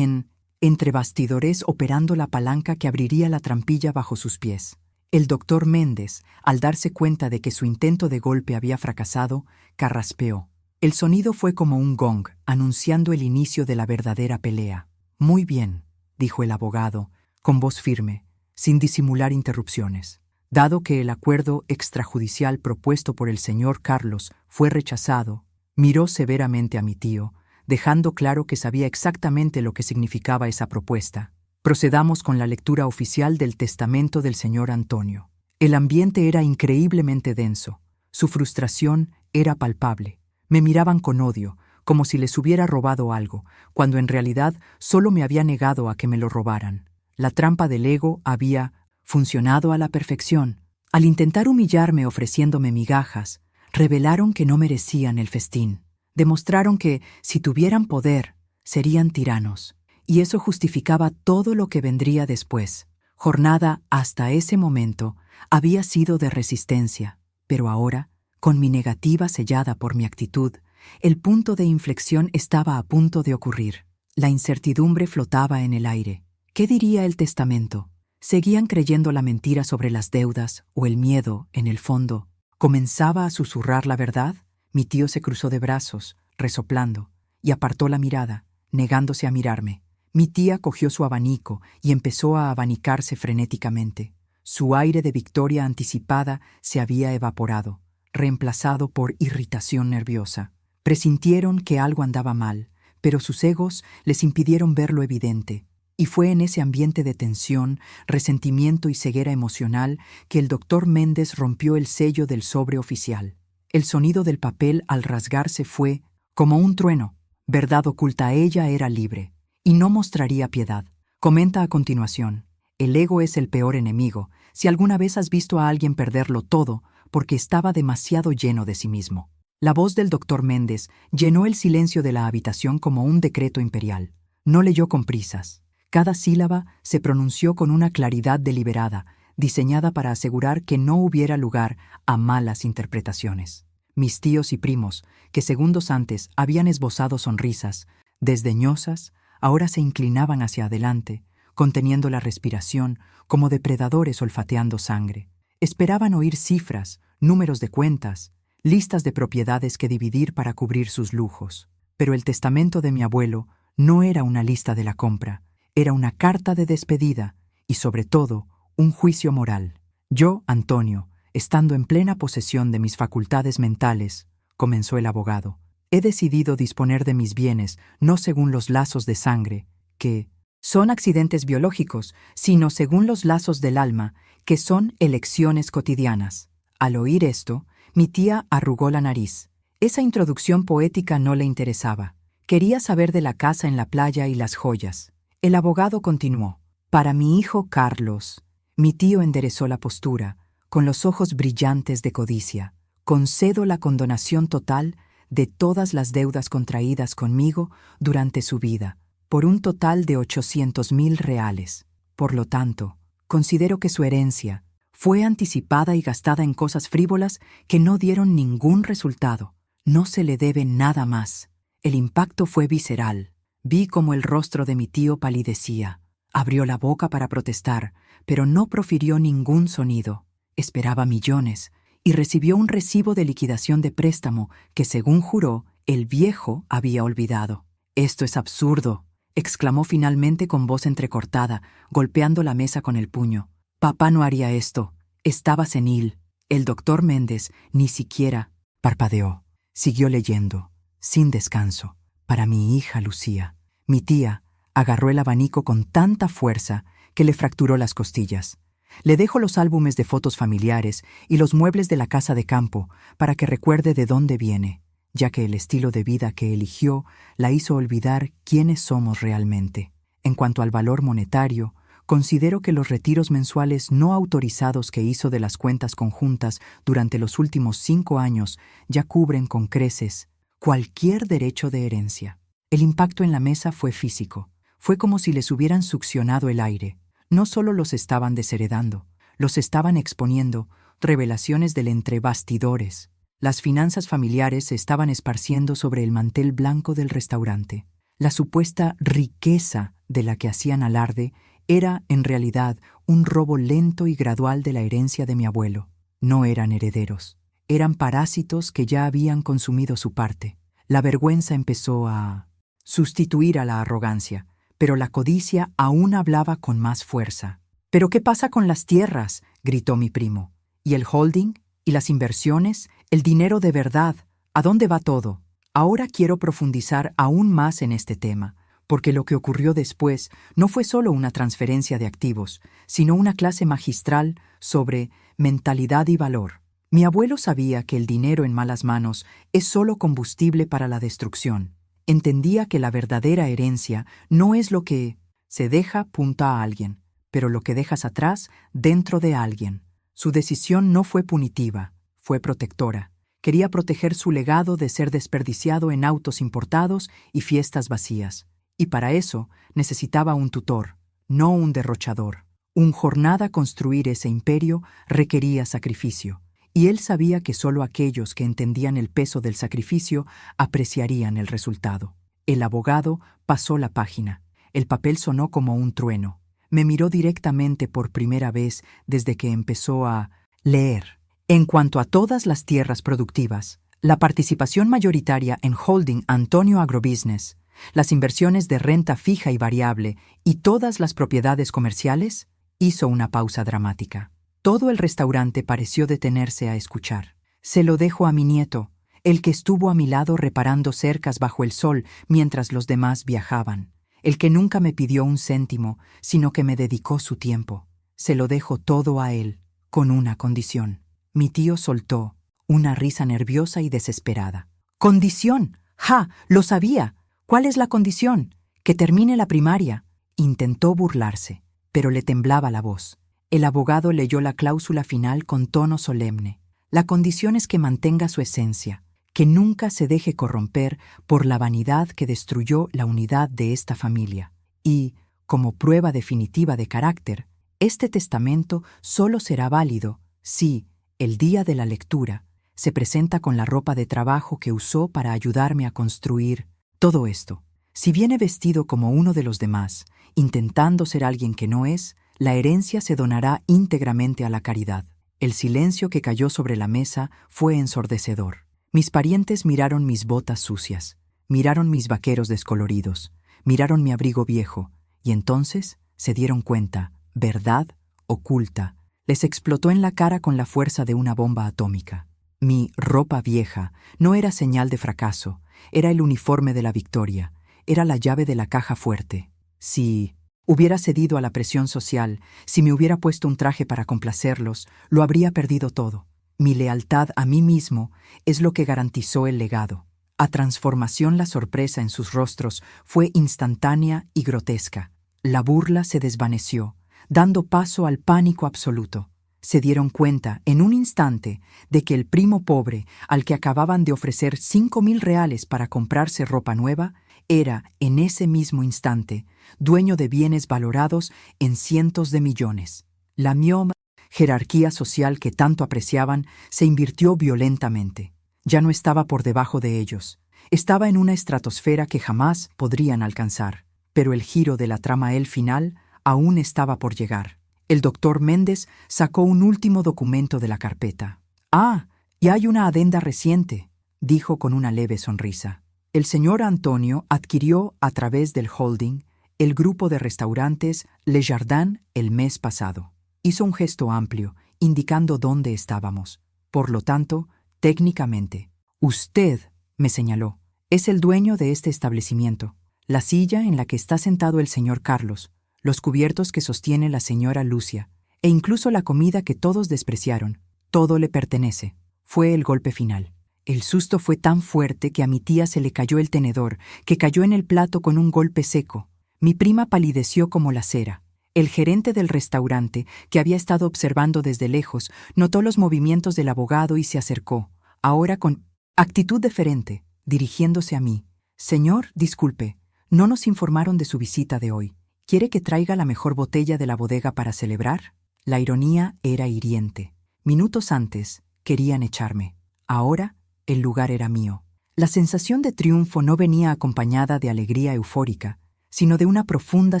entre bastidores operando la palanca que abriría la trampilla bajo sus pies. El doctor Méndez, al darse cuenta de que su intento de golpe había fracasado, carraspeó. El sonido fue como un gong, anunciando el inicio de la verdadera pelea. Muy bien, dijo el abogado, con voz firme, sin disimular interrupciones. Dado que el acuerdo extrajudicial propuesto por el señor Carlos fue rechazado, miró severamente a mi tío, dejando claro que sabía exactamente lo que significaba esa propuesta. Procedamos con la lectura oficial del testamento del señor Antonio. El ambiente era increíblemente denso. Su frustración era palpable. Me miraban con odio, como si les hubiera robado algo, cuando en realidad solo me había negado a que me lo robaran. La trampa del ego había funcionado a la perfección. Al intentar humillarme ofreciéndome migajas, revelaron que no merecían el festín. Demostraron que, si tuvieran poder, serían tiranos. Y eso justificaba todo lo que vendría después. Jornada hasta ese momento había sido de resistencia, pero ahora, con mi negativa sellada por mi actitud, el punto de inflexión estaba a punto de ocurrir. La incertidumbre flotaba en el aire. ¿Qué diría el testamento? ¿Seguían creyendo la mentira sobre las deudas o el miedo, en el fondo? ¿Comenzaba a susurrar la verdad? Mi tío se cruzó de brazos, resoplando, y apartó la mirada, negándose a mirarme. Mi tía cogió su abanico y empezó a abanicarse frenéticamente. Su aire de victoria anticipada se había evaporado, reemplazado por irritación nerviosa. Presintieron que algo andaba mal, pero sus egos les impidieron ver lo evidente. Y fue en ese ambiente de tensión, resentimiento y ceguera emocional que el doctor Méndez rompió el sello del sobre oficial. El sonido del papel al rasgarse fue como un trueno. Verdad oculta a ella era libre, y no mostraría piedad. Comenta a continuación: el ego es el peor enemigo. Si alguna vez has visto a alguien perderlo todo, porque estaba demasiado lleno de sí mismo. La voz del doctor Méndez llenó el silencio de la habitación como un decreto imperial. No leyó con prisas. Cada sílaba se pronunció con una claridad deliberada, diseñada para asegurar que no hubiera lugar a malas interpretaciones. Mis tíos y primos, que segundos antes habían esbozado sonrisas desdeñosas, ahora se inclinaban hacia adelante, conteniendo la respiración como depredadores olfateando sangre. Esperaban oír cifras, números de cuentas, listas de propiedades que dividir para cubrir sus lujos. Pero el testamento de mi abuelo no era una lista de la compra. Era una carta de despedida y, sobre todo, un juicio moral. Yo, Antonio, estando en plena posesión de mis facultades mentales, comenzó el abogado, He decidido disponer de mis bienes no según los lazos de sangre, que son accidentes biológicos, sino según los lazos del alma, que son elecciones cotidianas. Al oír esto, mi tía arrugó la nariz. Esa introducción poética no le interesaba. Quería saber de la casa en la playa y las joyas. El abogado continuó. Para mi hijo Carlos. Mi tío enderezó la postura, con los ojos brillantes de codicia. Concedo la condonación total de todas las deudas contraídas conmigo durante su vida, por un total de 800,000 reales. Por lo tanto, considero que su herencia fue anticipada y gastada en cosas frívolas que no dieron ningún resultado. No se le debe nada más. El impacto fue visceral. Vi cómo el rostro de mi tío palidecía. Abrió la boca para protestar, pero no profirió ningún sonido. Esperaba millones y recibió un recibo de liquidación de préstamo que, según juró, el viejo había olvidado. «Esto es absurdo», exclamó finalmente con voz entrecortada, golpeando la mesa con el puño. «Papá no haría esto. Estaba senil». El doctor Méndez ni siquiera parpadeó. Siguió leyendo, sin descanso. Para mi hija Lucía. Mi tía agarró el abanico con tanta fuerza que le fracturó las costillas. Le dejo los álbumes de fotos familiares y los muebles de la casa de campo para que recuerde de dónde viene, ya que el estilo de vida que eligió la hizo olvidar quiénes somos realmente. En cuanto al valor monetario, considero que los retiros mensuales no autorizados que hizo de las cuentas conjuntas durante los últimos 5 años ya cubren con creces cualquier derecho de herencia. El impacto en la mesa fue físico. Fue como si les hubieran succionado el aire. No solo los estaban desheredando, los estaban exponiendo, revelaciones del entre bastidores. Las finanzas familiares se estaban esparciendo sobre el mantel blanco del restaurante. La supuesta riqueza de la que hacían alarde era, en realidad, un robo lento y gradual de la herencia de mi abuelo. No eran herederos. Eran parásitos que ya habían consumido su parte. La vergüenza empezó a sustituir a la arrogancia, pero la codicia aún hablaba con más fuerza. «¿Pero qué pasa con las tierras?», gritó mi primo. «¿Y el holding? ¿Y las inversiones? ¿El dinero de verdad? ¿A dónde va todo?». Ahora quiero profundizar aún más en este tema, porque lo que ocurrió después no fue solo una transferencia de activos, sino una clase magistral sobre mentalidad y valor. Mi abuelo sabía que el dinero en malas manos es solo combustible para la destrucción. Entendía que la verdadera herencia no es lo que se deja punta a alguien, pero lo que dejas atrás dentro de alguien. Su decisión no fue punitiva, fue protectora. Quería proteger su legado de ser desperdiciado en autos importados y fiestas vacías. Y para eso necesitaba un tutor, no un derrochador. Un jornada construir ese imperio requería sacrificio. Y él sabía que solo aquellos que entendían el peso del sacrificio apreciarían el resultado. El abogado pasó la página. El papel sonó como un trueno. Me miró directamente por primera vez desde que empezó a leer. En cuanto a todas las tierras productivas, la participación mayoritaria en Holding Antonio Agrobusiness, las inversiones de renta fija y variable y todas las propiedades comerciales, hizo una pausa dramática. Todo el restaurante pareció detenerse a escuchar. «Se lo dejo a mi nieto, el que estuvo a mi lado reparando cercas bajo el sol mientras los demás viajaban, el que nunca me pidió un céntimo, sino que me dedicó su tiempo. Se lo dejo todo a él, con una condición». Mi tío soltó una risa nerviosa y desesperada. «¿Condición? ¡Ja! Lo sabía! ¿Cuál es la condición? Que termine la primaria». Intentó burlarse, pero le temblaba la voz. El abogado leyó la cláusula final con tono solemne. La condición es que mantenga su esencia, que nunca se deje corromper por la vanidad que destruyó la unidad de esta familia. Y, como prueba definitiva de carácter, este testamento solo será válido si, el día de la lectura, se presenta con la ropa de trabajo que usó para ayudarme a construir todo esto. Si viene vestido como uno de los demás, intentando ser alguien que no es, la herencia se donará íntegramente a la caridad. El silencio que cayó sobre la mesa fue ensordecedor. Mis parientes miraron mis botas sucias, miraron mis vaqueros descoloridos, miraron mi abrigo viejo, y entonces se dieron cuenta, verdad oculta, les explotó en la cara con la fuerza de una bomba atómica. Mi ropa vieja no era señal de fracaso, era el uniforme de la victoria, era la llave de la caja fuerte. Si hubiera cedido a la presión social, si me hubiera puesto un traje para complacerlos, lo habría perdido todo. Mi lealtad a mí mismo es lo que garantizó el legado. A transformación, la sorpresa en sus rostros fue instantánea y grotesca. La burla se desvaneció, dando paso al pánico absoluto. Se dieron cuenta, en un instante, de que el primo pobre, al que acababan de ofrecer 5.000 reales para comprarse ropa nueva, era, en ese mismo instante, dueño de bienes valorados en cientos de millones. La mioma jerarquía social que tanto apreciaban se invirtió violentamente. Ya no estaba por debajo de ellos. Estaba en una estratosfera que jamás podrían alcanzar. Pero el giro de la trama final aún estaba por llegar. El doctor Méndez sacó un último documento de la carpeta. «Ah, y hay una adenda reciente», dijo con una leve sonrisa. El señor Antonio adquirió a través del holding el grupo de restaurantes Le Jardin el mes pasado. Hizo un gesto amplio, indicando dónde estábamos. Por lo tanto, técnicamente, usted, me señaló, es el dueño de este establecimiento. La silla en la que está sentado el señor Carlos, los cubiertos que sostiene la señora Lucia, e incluso la comida que todos despreciaron, todo le pertenece. Fue el golpe final. El susto fue tan fuerte que a mi tía se le cayó el tenedor, que cayó en el plato con un golpe seco. Mi prima palideció como la cera. El gerente del restaurante, que había estado observando desde lejos, notó los movimientos del abogado y se acercó, ahora con actitud deferente, dirigiéndose a mí. «Señor, disculpe, no nos informaron de su visita de hoy. ¿Quiere que traiga la mejor botella de la bodega para celebrar?» La ironía era hiriente. Minutos antes, querían echarme. Ahora, el lugar era mío. La sensación de triunfo no venía acompañada de alegría eufórica, sino de una profunda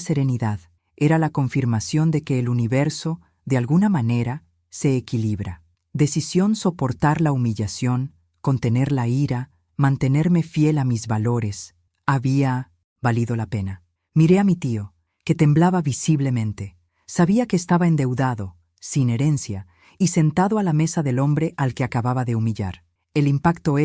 serenidad. Era la confirmación de que el universo, de alguna manera, se equilibra. Decisión soportar la humillación, contener la ira, mantenerme fiel a mis valores. Había valido la pena. Miré a mi tío, que temblaba visiblemente. Sabía que estaba endeudado, sin herencia, y sentado a la mesa del hombre al que acababa de humillar. El impacto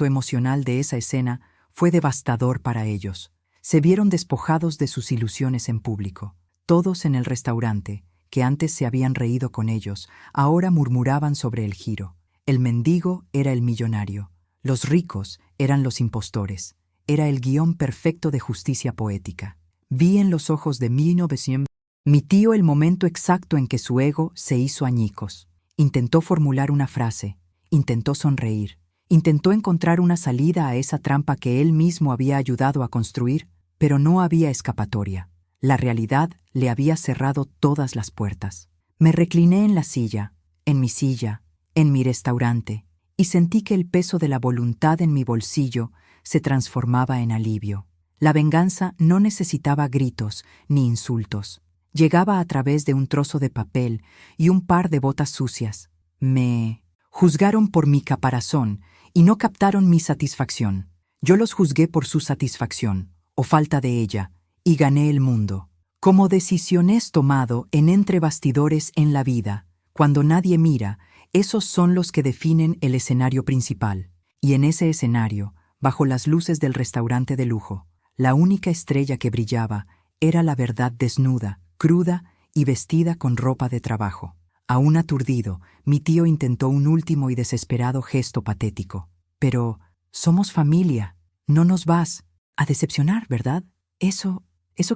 emocional de esa escena fue devastador para ellos. Se vieron despojados de sus ilusiones en público. Todos en el restaurante, que antes se habían reído con ellos, ahora murmuraban sobre el giro. El mendigo era el millonario. Los ricos eran los impostores. Era el guión perfecto de justicia poética. Vi en los ojos de mi tío el momento exacto en que su ego se hizo añicos. Intentó formular una frase, intentó sonreír, intentó encontrar una salida a esa trampa que él mismo había ayudado a construir, pero no había escapatoria. La realidad le había cerrado todas las puertas. Me recliné en la silla, en mi restaurante, y sentí que el peso de la voluntad en mi bolsillo se transformaba en alivio. La venganza no necesitaba gritos ni insultos. Llegaba a través de un trozo de papel y un par de botas sucias. Me juzgaron por mi caparazón y no captaron mi satisfacción. Yo los juzgué por su satisfacción, o falta de ella, y gané el mundo. Como decisiones tomado en entre bastidores en la vida, cuando nadie mira, esos son los que definen el escenario principal. Y en ese escenario, bajo las luces del restaurante de lujo, la única estrella que brillaba era la verdad desnuda, cruda y vestida con ropa de trabajo. Aún aturdido, mi tío intentó un último y desesperado gesto patético. «Pero somos familia. No nos vas a decepcionar, ¿verdad? Eso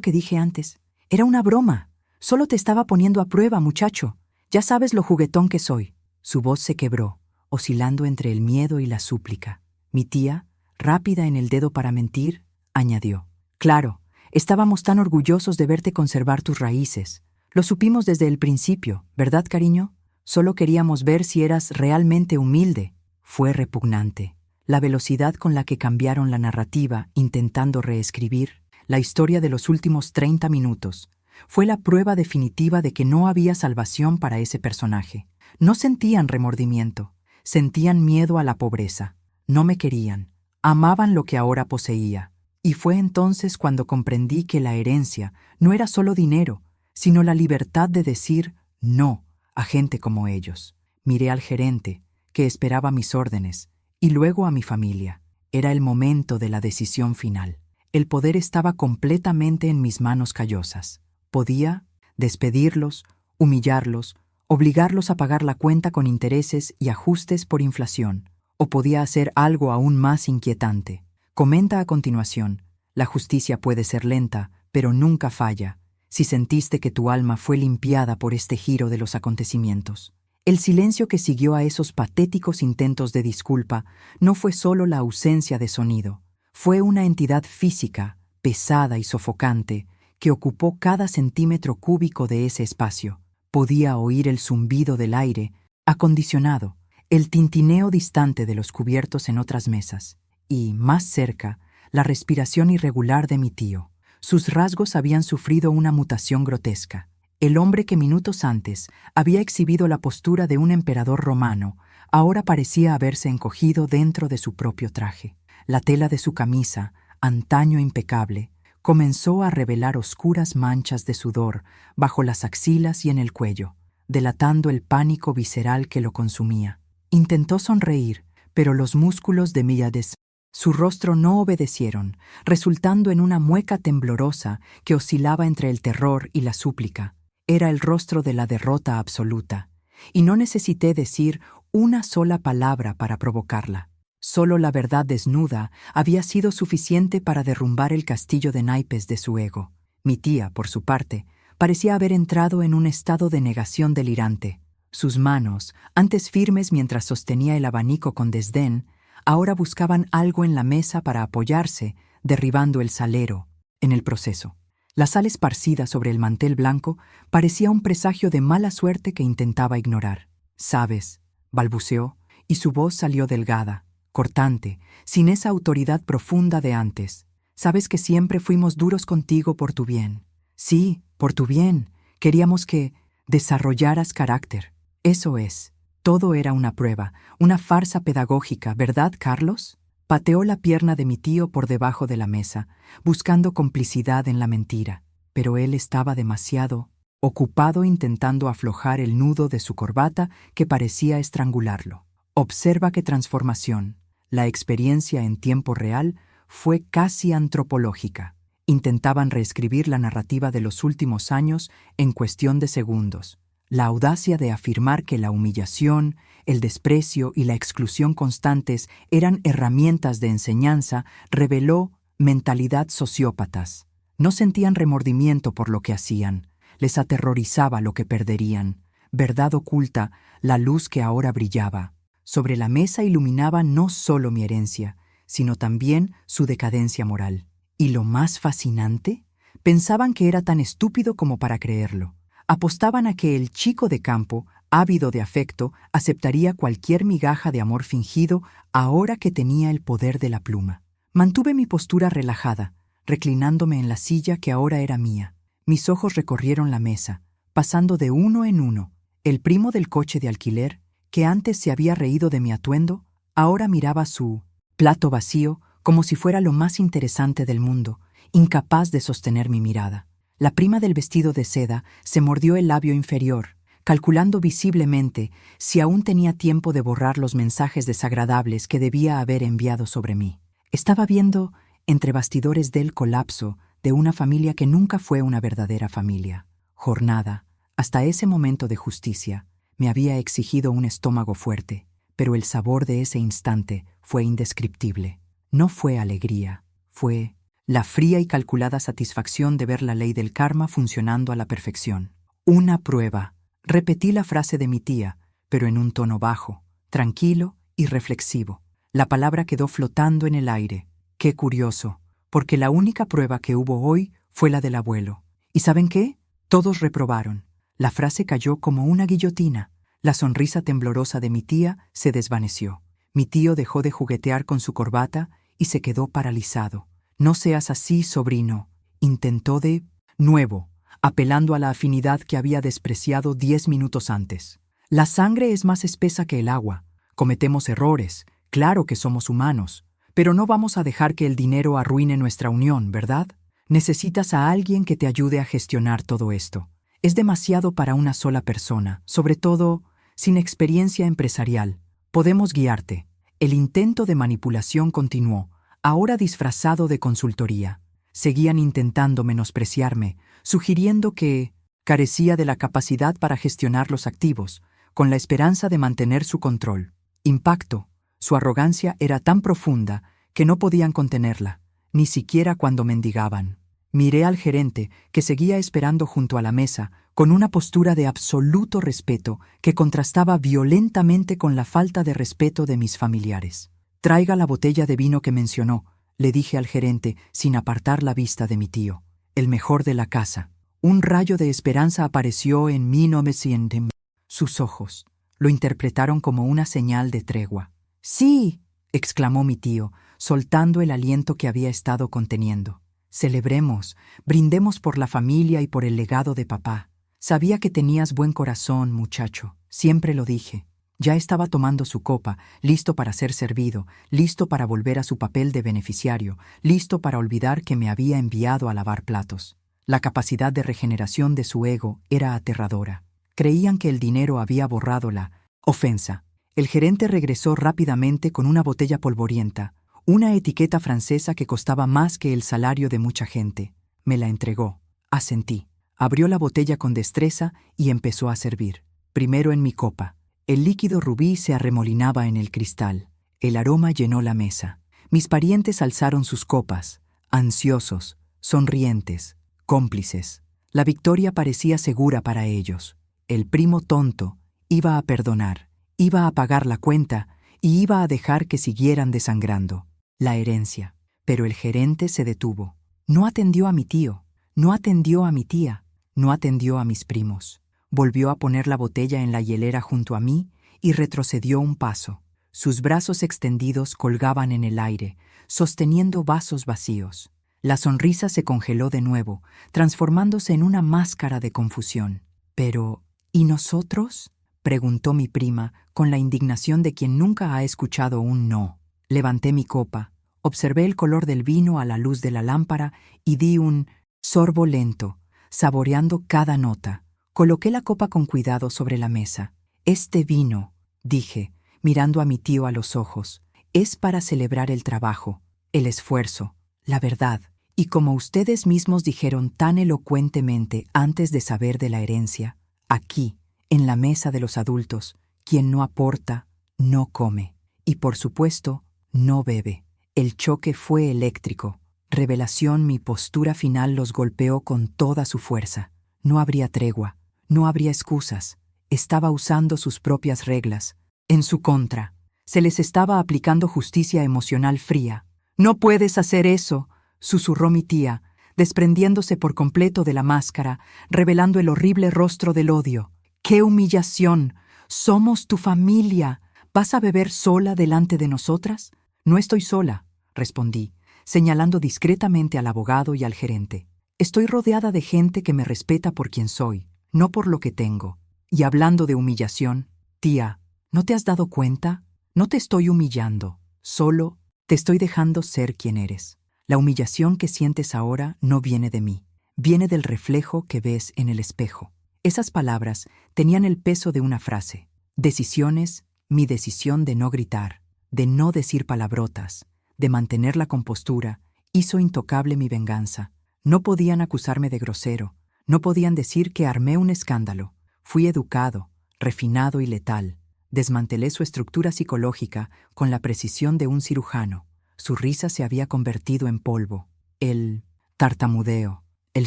que dije antes, era una broma. Solo te estaba poniendo a prueba, muchacho. Ya sabes lo juguetón que soy». Su voz se quebró, oscilando entre el miedo y la súplica. Mi tía, rápida en el dedo para mentir, añadió: «Claro, estábamos tan orgullosos de verte conservar tus raíces. Lo supimos desde el principio, ¿verdad, cariño? Solo queríamos ver si eras realmente humilde». Fue repugnante. La velocidad con la que cambiaron la narrativa, intentando reescribir la historia de los últimos 30 minutos, fue la prueba definitiva de que no había salvación para ese personaje. No sentían remordimiento, sentían miedo a la pobreza. No me querían, amaban lo que ahora poseía. Y fue entonces cuando comprendí que la herencia no era solo dinero, sino la libertad de decir no a gente como ellos. Miré al gerente, que esperaba mis órdenes, y luego a mi familia. Era el momento de la decisión final. El poder estaba completamente en mis manos callosas. Podía despedirlos, humillarlos, obligarlos a pagar la cuenta con intereses y ajustes por inflación. O podía hacer algo aún más inquietante. Comenta a continuación: la justicia puede ser lenta, pero nunca falla, si sentiste que tu alma fue limpiada por este giro de los acontecimientos. El silencio que siguió a esos patéticos intentos de disculpa no fue solo la ausencia de sonido, fue una entidad física, pesada y sofocante, que ocupó cada centímetro cúbico de ese espacio. Podía oír el zumbido del aire acondicionado, el tintineo distante de los cubiertos en otras mesas, y, más cerca, la respiración irregular de mi tío. Sus rasgos habían sufrido una mutación grotesca. El hombre que minutos antes había exhibido la postura de un emperador romano, ahora parecía haberse encogido dentro de su propio traje. La tela de su camisa, antaño impecable, comenzó a revelar oscuras manchas de sudor bajo las axilas y en el cuello, delatando el pánico visceral que lo consumía. Intentó sonreír, pero los músculos de su rostro no obedecieron, resultando en una mueca temblorosa que oscilaba entre el terror y la súplica. Era el rostro de la derrota absoluta, y no necesité decir una sola palabra para provocarla. Solo la verdad desnuda había sido suficiente para derrumbar el castillo de naipes de su ego. Mi tía, por su parte, parecía haber entrado en un estado de negación delirante. Sus manos, antes firmes mientras sostenía el abanico con desdén, ahora buscaban algo en la mesa para apoyarse, derribando el salero en el proceso. La sal esparcida sobre el mantel blanco parecía un presagio de mala suerte que intentaba ignorar. «¿Sabes?», balbuceó, y su voz salió delgada, cortante, sin esa autoridad profunda de antes. «Sabes que siempre fuimos duros contigo por tu bien. Sí, por tu bien. Queríamos que desarrollaras carácter. Eso es. Todo era una prueba, una farsa pedagógica, ¿verdad, Carlos?». Pateó la pierna de mi tío por debajo de la mesa, buscando complicidad en la mentira, pero él estaba demasiado ocupado intentando aflojar el nudo de su corbata que parecía estrangularlo. Observa qué transformación. La experiencia en tiempo real fue casi antropológica. Intentaban reescribir la narrativa de los últimos años en cuestión de segundos. La audacia de afirmar que la humillación, el desprecio y la exclusión constantes eran herramientas de enseñanza reveló mentalidad sociópatas. No sentían remordimiento por lo que hacían. Les aterrorizaba lo que perderían. Verdad oculta, la luz que ahora brillaba. Sobre la mesa iluminaba no solo mi herencia, sino también su decadencia moral. ¿Y lo más fascinante? Pensaban que era tan estúpido como para creerlo. Apostaban a que el chico de campo, ávido de afecto, aceptaría cualquier migaja de amor fingido ahora que tenía el poder de la pluma. Mantuve mi postura relajada, reclinándome en la silla que ahora era mía. Mis ojos recorrieron la mesa, pasando de uno en uno. El primo del coche de alquiler, que antes se había reído de mi atuendo, ahora miraba su plato vacío como si fuera lo más interesante del mundo, incapaz de sostener mi mirada. La prima del vestido de seda se mordió el labio inferior, calculando visiblemente si aún tenía tiempo de borrar los mensajes desagradables que debía haber enviado sobre mí. Estaba viendo, entre bastidores del colapso, de una familia que nunca fue una verdadera familia. Jornada, hasta ese momento de justicia, me había exigido un estómago fuerte, pero el sabor de ese instante fue indescriptible. No fue alegría, fue la fría y calculada satisfacción de ver la ley del karma funcionando a la perfección. Una prueba. Repetí la frase de mi tía, pero en un tono bajo, tranquilo y reflexivo. La palabra quedó flotando en el aire. Qué curioso, porque la única prueba que hubo hoy fue la del abuelo. ¿Y saben qué? Todos reprobaron. La frase cayó como una guillotina. La sonrisa temblorosa de mi tía se desvaneció. Mi tío dejó de juguetear con su corbata y se quedó paralizado. «No seas así, sobrino», intentó de nuevo, apelando a la afinidad que había despreciado 10 minutos antes. «La sangre es más espesa que el agua. Cometemos errores, claro que somos humanos, pero no vamos a dejar que el dinero arruine nuestra unión, ¿verdad? Necesitas a alguien que te ayude a gestionar todo esto. Es demasiado para una sola persona, sobre todo sin experiencia empresarial. Podemos guiarte. El intento de manipulación continuó, ahora disfrazado de consultoría. Seguían intentando menospreciarme, sugiriendo que carecía de la capacidad para gestionar los activos, con la esperanza de mantener su control. Impacto. Su arrogancia era tan profunda que no podían contenerla, ni siquiera cuando mendigaban. Miré al gerente, que seguía esperando junto a la mesa, con una postura de absoluto respeto que contrastaba violentamente con la falta de respeto de mis familiares. «Traiga la botella de vino que mencionó», le dije al gerente sin apartar la vista de mi tío. «El mejor de la casa». Un rayo de esperanza apareció en mi nomeciente. Sus ojos lo interpretaron como una señal de tregua. «Sí», exclamó mi tío, soltando el aliento que había estado conteniendo. «Celebremos, brindemos por la familia y por el legado de papá. Sabía que tenías buen corazón, muchacho, siempre lo dije». Ya estaba tomando su copa, listo para ser servido, listo para volver a su papel de beneficiario, listo para olvidar que me había enviado a lavar platos. La capacidad de regeneración de su ego era aterradora. Creían que el dinero había borrado la ofensa. El gerente regresó rápidamente con una botella polvorienta, una etiqueta francesa que costaba más que el salario de mucha gente. Me la entregó. Asentí. Abrió la botella con destreza y empezó a servir. Primero en mi copa. El líquido rubí se arremolinaba en el cristal. El aroma llenó la mesa. Mis parientes alzaron sus copas, ansiosos, sonrientes, cómplices. La victoria parecía segura para ellos. El primo tonto iba a perdonar, iba a pagar la cuenta y iba a dejar que siguieran desangrando. La herencia. Pero el gerente se detuvo. No atendió a mi tío, no atendió a mi tía, no atendió a mis primos. Volvió a poner la botella en la hielera junto a mí y retrocedió un paso. Sus brazos extendidos colgaban en el aire, sosteniendo vasos vacíos. La sonrisa se congeló de nuevo, transformándose en una máscara de confusión. «Pero, ¿y nosotros?», preguntó mi prima, con la indignación de quien nunca ha escuchado un no. Levanté mi copa, observé el color del vino a la luz de la lámpara y di un sorbo lento, saboreando cada nota. Coloqué la copa con cuidado sobre la mesa. «Este vino», dije, mirando a mi tío a los ojos, «es para celebrar el trabajo, el esfuerzo, la verdad. Y como ustedes mismos dijeron tan elocuentemente antes de saber de la herencia, aquí, en la mesa de los adultos, quien no aporta, no come. Y por supuesto, no bebe». El choque fue eléctrico. Revelación, mi postura final los golpeó con toda su fuerza. No habría tregua. No habría excusas. Estaba usando sus propias reglas. En su contra. Se les estaba aplicando justicia emocional fría. «No puedes hacer eso», susurró mi tía, desprendiéndose por completo de la máscara, revelando el horrible rostro del odio. «¡Qué humillación! Somos tu familia. ¿Vas a beber sola delante de nosotras?» «No estoy sola», respondí, señalando discretamente al abogado y al gerente. «Estoy rodeada de gente que me respeta por quien soy, no por lo que tengo. Y hablando de humillación, tía, ¿no te has dado cuenta? No te estoy humillando, solo te estoy dejando ser quien eres. La humillación que sientes ahora no viene de mí, viene del reflejo que ves en el espejo». Esas palabras tenían el peso de una frase. Decisiones, mi decisión de no gritar, de no decir palabrotas, de mantener la compostura, hizo intocable mi venganza. No podían acusarme de grosero, no podían decir que armé un escándalo. Fui educado, refinado y letal. Desmantelé su estructura psicológica con la precisión de un cirujano. Su risa se había convertido en polvo. El tartamudeo, el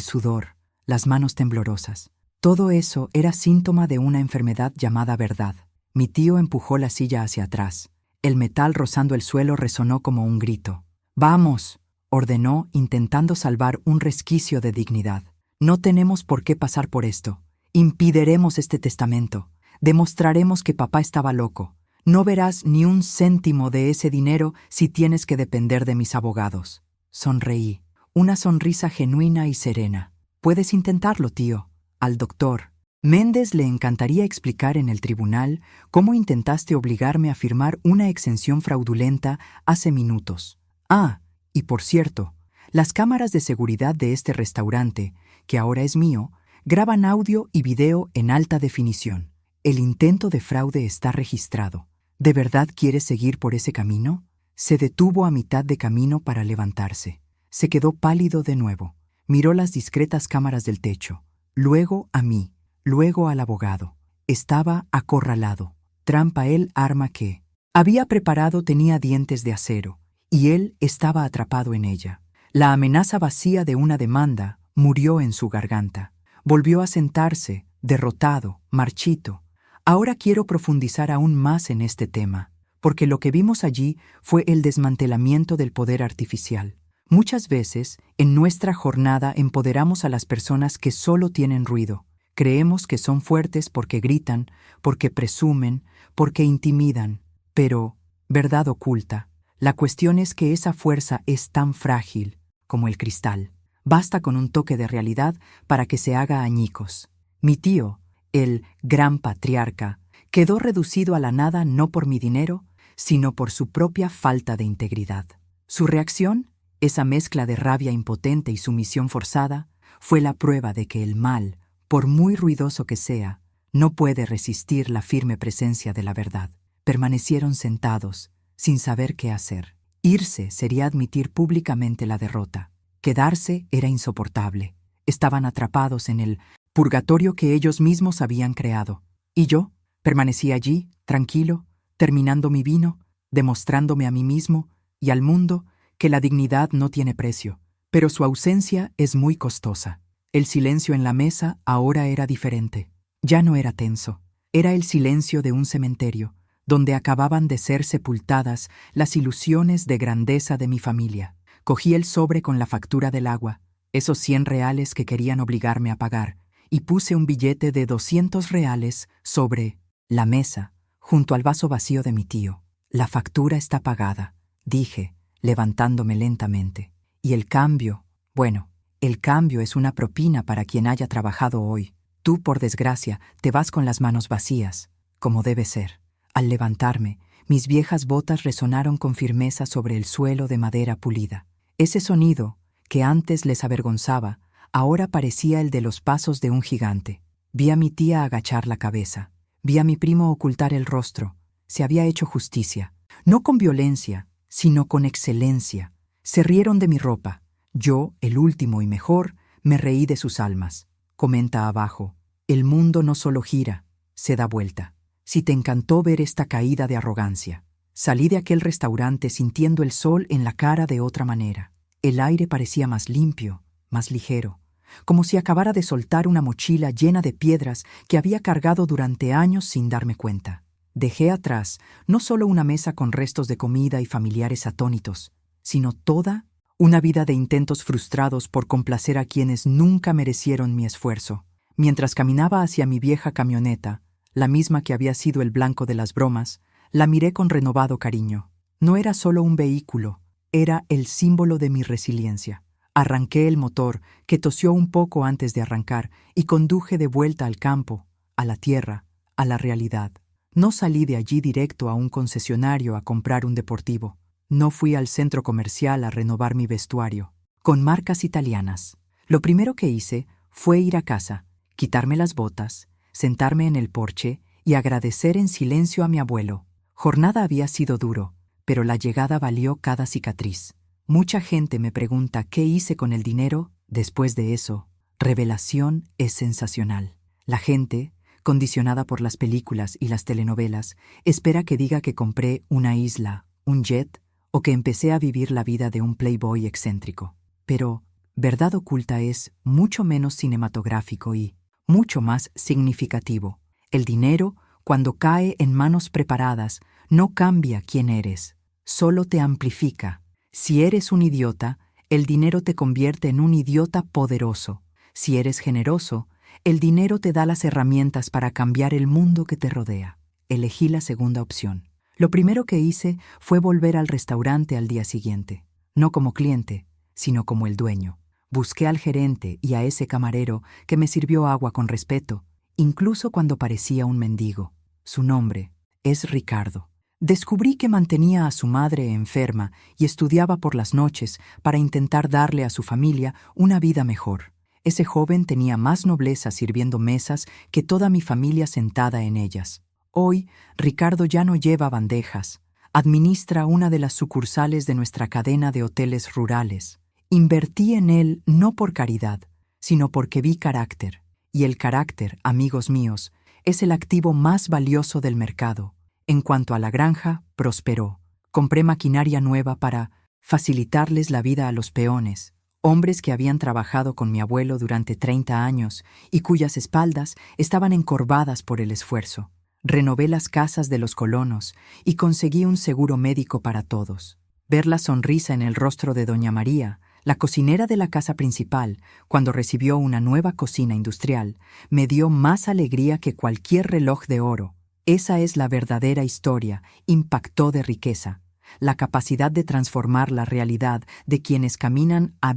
sudor, las manos temblorosas. Todo eso era síntoma de una enfermedad llamada verdad. Mi tío empujó la silla hacia atrás. El metal rozando el suelo resonó como un grito. «Vamos», ordenó, intentando salvar un resquicio de dignidad. «No tenemos por qué pasar por esto. Impediremos este testamento. Demostraremos que papá estaba loco. No verás ni un céntimo de ese dinero si tienes que depender de mis abogados». Sonreí, una sonrisa genuina y serena. «Puedes intentarlo, tío». Al doctor Méndez le encantaría explicar en el tribunal cómo intentaste obligarme a firmar una exención fraudulenta hace minutos. Ah, y por cierto, las cámaras de seguridad de este restaurante, que ahora es mío, graban audio y video en alta definición. El intento de fraude está registrado. ¿De verdad quieres seguir por ese camino? Se detuvo a mitad de camino para levantarse. Se quedó pálido de nuevo. Miró las discretas cámaras del techo, luego a mí, luego al abogado. Estaba acorralado. Trampa el arma que había preparado tenía dientes de acero, y él estaba atrapado en ella. La amenaza vacía de una demanda murió en su garganta. Volvió a sentarse, derrotado, marchito. Ahora quiero profundizar aún más en este tema, porque lo que vimos allí fue el desmantelamiento del poder artificial. Muchas veces, en nuestra jornada empoderamos a las personas que solo tienen ruido. Creemos que son fuertes porque gritan, porque presumen, porque intimidan. Pero, verdad oculta, la cuestión es que esa fuerza es tan frágil como el cristal. Basta con un toque de realidad para que se haga añicos. Mi tío, el gran patriarca, quedó reducido a la nada no por mi dinero, sino por su propia falta de integridad. Su reacción, esa mezcla de rabia impotente y sumisión forzada, fue la prueba de que el mal, por muy ruidoso que sea, no puede resistir la firme presencia de la verdad. Permanecieron sentados, sin saber qué hacer. Irse sería admitir públicamente la derrota. Quedarse era insoportable. Estaban atrapados en el purgatorio que ellos mismos habían creado. Y yo permanecí allí, tranquilo, terminando mi vino, demostrándome a mí mismo y al mundo que la dignidad no tiene precio, pero su ausencia es muy costosa. El silencio en la mesa ahora era diferente. Ya no era tenso. Era el silencio de un cementerio, donde acababan de ser sepultadas las ilusiones de grandeza de mi familia. Cogí el sobre con la factura del agua, esos 100 reales que querían obligarme a pagar, y puse un billete de 200 reales sobre la mesa, junto al vaso vacío de mi tío. La factura está pagada, dije, levantándome lentamente. Y el cambio, bueno, el cambio es una propina para quien haya trabajado hoy. Tú, por desgracia, te vas con las manos vacías, como debe ser. Al levantarme, mis viejas botas resonaron con firmeza sobre el suelo de madera pulida. Ese sonido, que antes les avergonzaba, ahora parecía el de los pasos de un gigante. Vi a mi tía agachar la cabeza. Vi a mi primo ocultar el rostro. Se había hecho justicia. No con violencia, sino con excelencia. Se rieron de mi ropa. Yo, el último y mejor, me reí de sus almas. Comenta abajo, el mundo no solo gira, se da vuelta. Si te encantó ver esta caída de arrogancia. Salí de aquel restaurante sintiendo el sol en la cara de otra manera. El aire parecía más limpio, más ligero, como si acabara de soltar una mochila llena de piedras que había cargado durante años sin darme cuenta. Dejé atrás no solo una mesa con restos de comida y familiares atónitos, sino toda una vida de intentos frustrados por complacer a quienes nunca merecieron mi esfuerzo. Mientras caminaba hacia mi vieja camioneta, la misma que había sido el blanco de las bromas, la miré con renovado cariño. No era solo un vehículo, era el símbolo de mi resiliencia. Arranqué el motor, que tosió un poco antes de arrancar, y conduje de vuelta al campo, a la tierra, a la realidad. No salí de allí directo a un concesionario a comprar un deportivo. No fui al centro comercial a renovar mi vestuario, con marcas italianas. Lo primero que hice fue ir a casa, quitarme las botas, sentarme en el porche y agradecer en silencio a mi abuelo. Jornada había sido duro, pero la llegada valió cada cicatriz. Mucha gente me pregunta qué hice con el dinero después de eso. Revelación es sensacional. La gente, condicionada por las películas y las telenovelas, espera que diga que compré una isla, un jet, o que empecé a vivir la vida de un playboy excéntrico. Pero verdad oculta es mucho menos cinematográfico y mucho más significativo. El dinero, cuando cae en manos preparadas, no cambia quién eres, solo te amplifica. Si eres un idiota, el dinero te convierte en un idiota poderoso. Si eres generoso, el dinero te da las herramientas para cambiar el mundo que te rodea. Elegí la segunda opción. Lo primero que hice fue volver al restaurante al día siguiente, no como cliente, sino como el dueño. Busqué al gerente y a ese camarero que me sirvió agua con respeto, incluso cuando parecía un mendigo. Su nombre es Ricardo. Descubrí que mantenía a su madre enferma y estudiaba por las noches para intentar darle a su familia una vida mejor. Ese joven tenía más nobleza sirviendo mesas que toda mi familia sentada en ellas. Hoy, Ricardo ya no lleva bandejas. Administra una de las sucursales de nuestra cadena de hoteles rurales. Invertí en él no por caridad, sino porque vi carácter. Y el carácter, amigos míos, es el activo más valioso del mercado. En cuanto a la granja, prosperó. Compré maquinaria nueva para facilitarles la vida a los peones, hombres que habían trabajado con mi abuelo durante 30 años y cuyas espaldas estaban encorvadas por el esfuerzo. Renové las casas de los colonos y conseguí un seguro médico para todos. Ver la sonrisa en el rostro de doña María, la cocinera de la casa principal, cuando recibió una nueva cocina industrial, me dio más alegría que cualquier reloj de oro. Esa es la verdadera historia, impactó de riqueza. La capacidad de transformar la realidad de quienes caminan a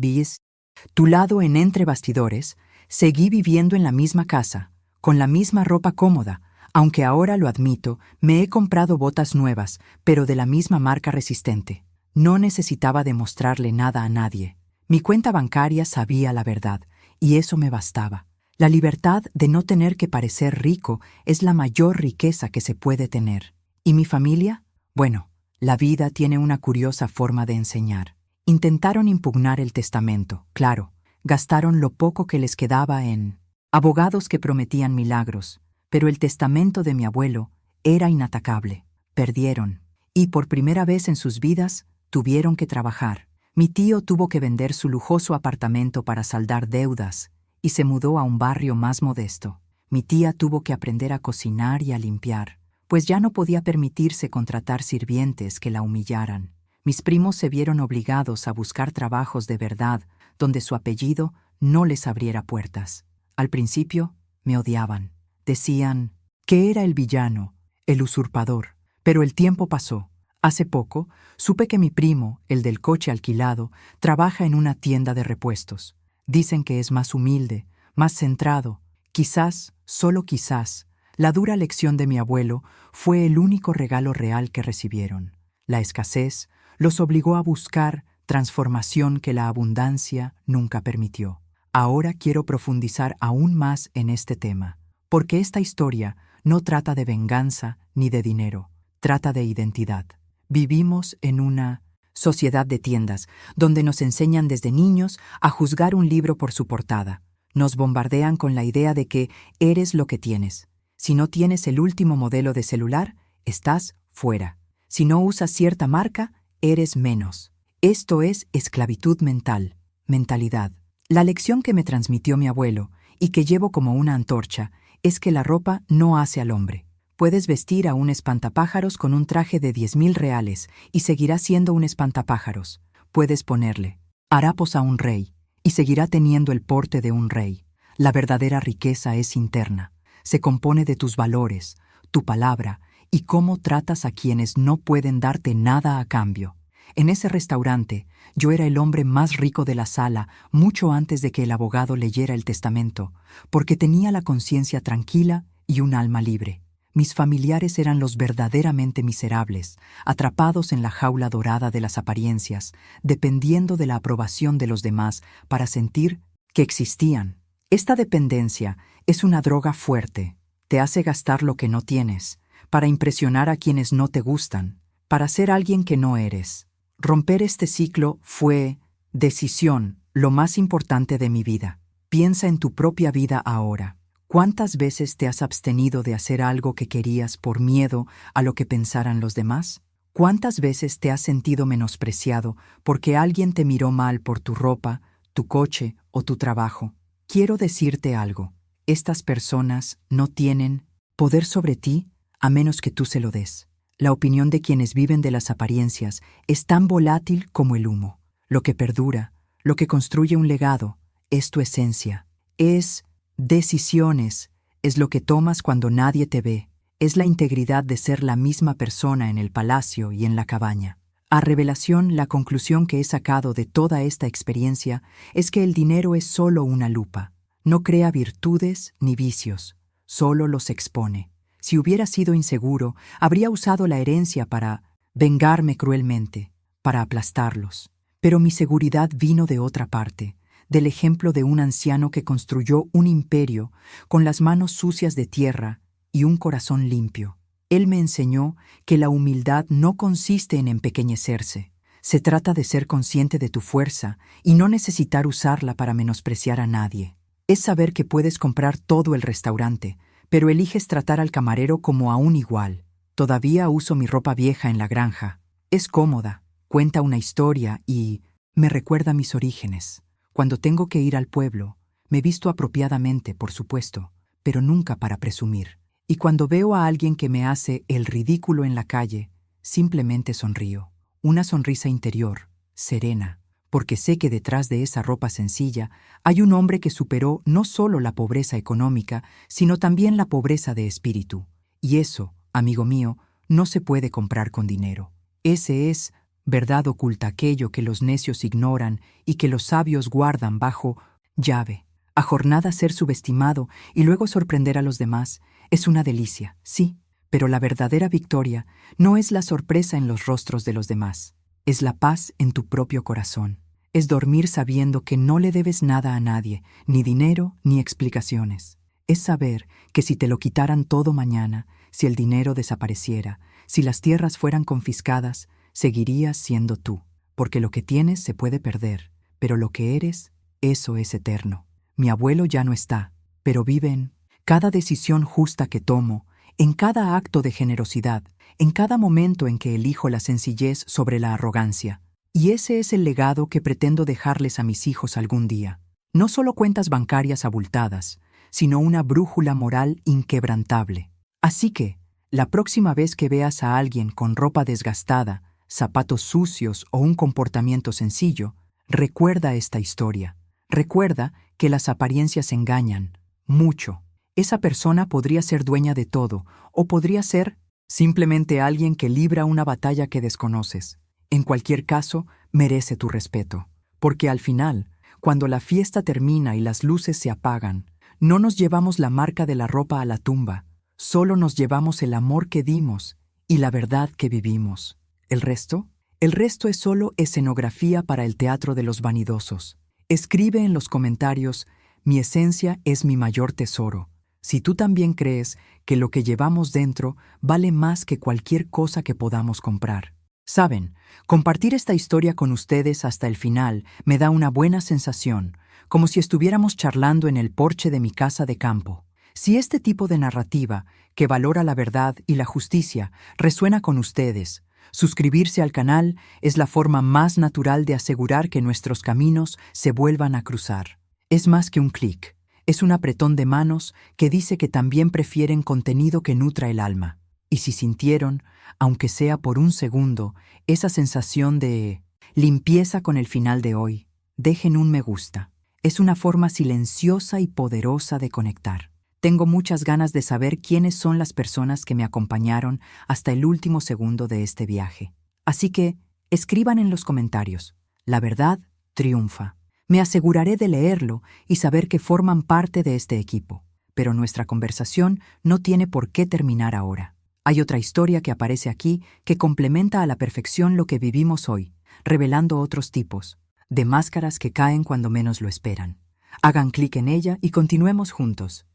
tu lado en entre bastidores. Seguí viviendo en la misma casa, con la misma ropa cómoda, aunque ahora lo admito, me he comprado botas nuevas, pero de la misma marca resistente. No necesitaba demostrarle nada a nadie. Mi cuenta bancaria sabía la verdad, y eso me bastaba. La libertad de no tener que parecer rico es la mayor riqueza que se puede tener. ¿Y mi familia? Bueno, la vida tiene una curiosa forma de enseñar. Intentaron impugnar el testamento, claro. Gastaron lo poco que les quedaba en abogados que prometían milagros, pero el testamento de mi abuelo era inatacable. Perdieron, y por primera vez en sus vidas tuvieron que trabajar. Mi tío tuvo que vender su lujoso apartamento para saldar deudas y se mudó a un barrio más modesto. Mi tía tuvo que aprender a cocinar y a limpiar, pues ya no podía permitirse contratar sirvientes que la humillaran. Mis primos se vieron obligados a buscar trabajos de verdad donde su apellido no les abriera puertas. Al principio me odiaban. Decían que era el villano, el usurpador. Pero el tiempo pasó. Hace poco supe que mi primo, el del coche alquilado, trabaja en una tienda de repuestos. Dicen que es más humilde, más centrado. Quizás, solo quizás, la dura lección de mi abuelo fue el único regalo real que recibieron. La escasez los obligó a buscar transformación que la abundancia nunca permitió. Ahora quiero profundizar aún más en este tema, porque esta historia no trata de venganza ni de dinero, trata de identidad. Vivimos en una sociedad de tiendas, donde nos enseñan desde niños a juzgar un libro por su portada. Nos bombardean con la idea de que eres lo que tienes. Si no tienes el último modelo de celular, estás fuera. Si no usas cierta marca, eres menos. Esto es esclavitud mental, mentalidad. La lección que me transmitió mi abuelo, y que llevo como una antorcha, es que la ropa no hace al hombre. Puedes vestir a un espantapájaros con un traje de 10,000 reales y seguirá siendo un espantapájaros. Puedes ponerle harapos a un rey y seguirá teniendo el porte de un rey. La verdadera riqueza es interna. Se compone de tus valores, tu palabra y cómo tratas a quienes no pueden darte nada a cambio. En ese restaurante, yo era el hombre más rico de la sala mucho antes de que el abogado leyera el testamento, porque tenía la conciencia tranquila y un alma libre. Mis familiares eran los verdaderamente miserables, atrapados en la jaula dorada de las apariencias, dependiendo de la aprobación de los demás para sentir que existían. Esta dependencia es una droga fuerte. Te hace gastar lo que no tienes, para impresionar a quienes no te gustan, para ser alguien que no eres. Romper este ciclo fue decisión, lo más importante de mi vida. Piensa en tu propia vida ahora. ¿Cuántas veces te has abstenido de hacer algo que querías por miedo a lo que pensaran los demás? ¿Cuántas veces te has sentido menospreciado porque alguien te miró mal por tu ropa, tu coche o tu trabajo? Quiero decirte algo. Estas personas no tienen poder sobre ti a menos que tú se lo des. La opinión de quienes viven de las apariencias es tan volátil como el humo. Lo que perdura, lo que construye un legado, es tu esencia. Es decisiones, es lo que tomas cuando nadie te ve. Es la integridad de ser la misma persona en el palacio y en la cabaña. A revelación, la conclusión que he sacado de toda esta experiencia es que el dinero es solo una lupa. No crea virtudes ni vicios, solo los expone. Si hubiera sido inseguro, habría usado la herencia para vengarme cruelmente, para aplastarlos. Pero mi seguridad vino de otra parte, del ejemplo de un anciano que construyó un imperio con las manos sucias de tierra y un corazón limpio. Él me enseñó que la humildad no consiste en empequeñecerse. Se trata de ser consciente de tu fuerza y no necesitar usarla para menospreciar a nadie. Es saber que puedes comprar todo el restaurante, pero eliges tratar al camarero como a un igual. Todavía uso mi ropa vieja en la granja. Es cómoda, cuenta una historia y me recuerda mis orígenes. Cuando tengo que ir al pueblo, me visto apropiadamente, por supuesto, pero nunca para presumir. Y cuando veo a alguien que me hace el ridículo en la calle, simplemente sonrío. Una sonrisa interior, serena, porque sé que detrás de esa ropa sencilla hay un hombre que superó no solo la pobreza económica, sino también la pobreza de espíritu. Y eso, amigo mío, no se puede comprar con dinero. Ese es verdad oculta, aquello que los necios ignoran y que los sabios guardan bajo llave. A jornada ser subestimado y luego sorprender a los demás es una delicia, sí, pero la verdadera victoria no es la sorpresa en los rostros de los demás, es la paz en tu propio corazón. Es dormir sabiendo que no le debes nada a nadie, ni dinero ni explicaciones. Es saber que si te lo quitaran todo mañana, si el dinero desapareciera, si las tierras fueran confiscadas, seguirías siendo tú, porque lo que tienes se puede perder, pero lo que eres, eso es eterno. Mi abuelo ya no está, pero vive en cada decisión justa que tomo, en cada acto de generosidad, en cada momento en que elijo la sencillez sobre la arrogancia. Y ese es el legado que pretendo dejarles a mis hijos algún día. No solo cuentas bancarias abultadas, sino una brújula moral inquebrantable. Así que, la próxima vez que veas a alguien con ropa desgastada, zapatos sucios o un comportamiento sencillo, recuerda esta historia. Recuerda que las apariencias engañan mucho. Esa persona podría ser dueña de todo, o podría ser simplemente alguien que libra una batalla que desconoces. En cualquier caso, merece tu respeto, porque al final, cuando la fiesta termina y las luces se apagan, no nos llevamos la marca de la ropa a la tumba, solo nos llevamos el amor que dimos y la verdad que vivimos. ¿El resto? El resto es solo escenografía para el teatro de los vanidosos. Escribe en los comentarios: mi esencia es mi mayor tesoro. Si tú también crees que lo que llevamos dentro vale más que cualquier cosa que podamos comprar. Saben, compartir esta historia con ustedes hasta el final me da una buena sensación, como si estuviéramos charlando en el porche de mi casa de campo. Si este tipo de narrativa, que valora la verdad y la justicia, resuena con ustedes, suscribirse al canal es la forma más natural de asegurar que nuestros caminos se vuelvan a cruzar. Es más que un clic. Es un apretón de manos que dice que también prefieren contenido que nutra el alma. Y si sintieron, aunque sea por un segundo, esa sensación de limpieza con el final de hoy, dejen un me gusta. Es una forma silenciosa y poderosa de conectar. Tengo muchas ganas de saber quiénes son las personas que me acompañaron hasta el último segundo de este viaje. Así que, escriban en los comentarios. La verdad triunfa. Me aseguraré de leerlo y saber que forman parte de este equipo. Pero nuestra conversación no tiene por qué terminar ahora. Hay otra historia que aparece aquí que complementa a la perfección lo que vivimos hoy, revelando otros tipos de máscaras que caen cuando menos lo esperan. Hagan clic en ella y continuemos juntos.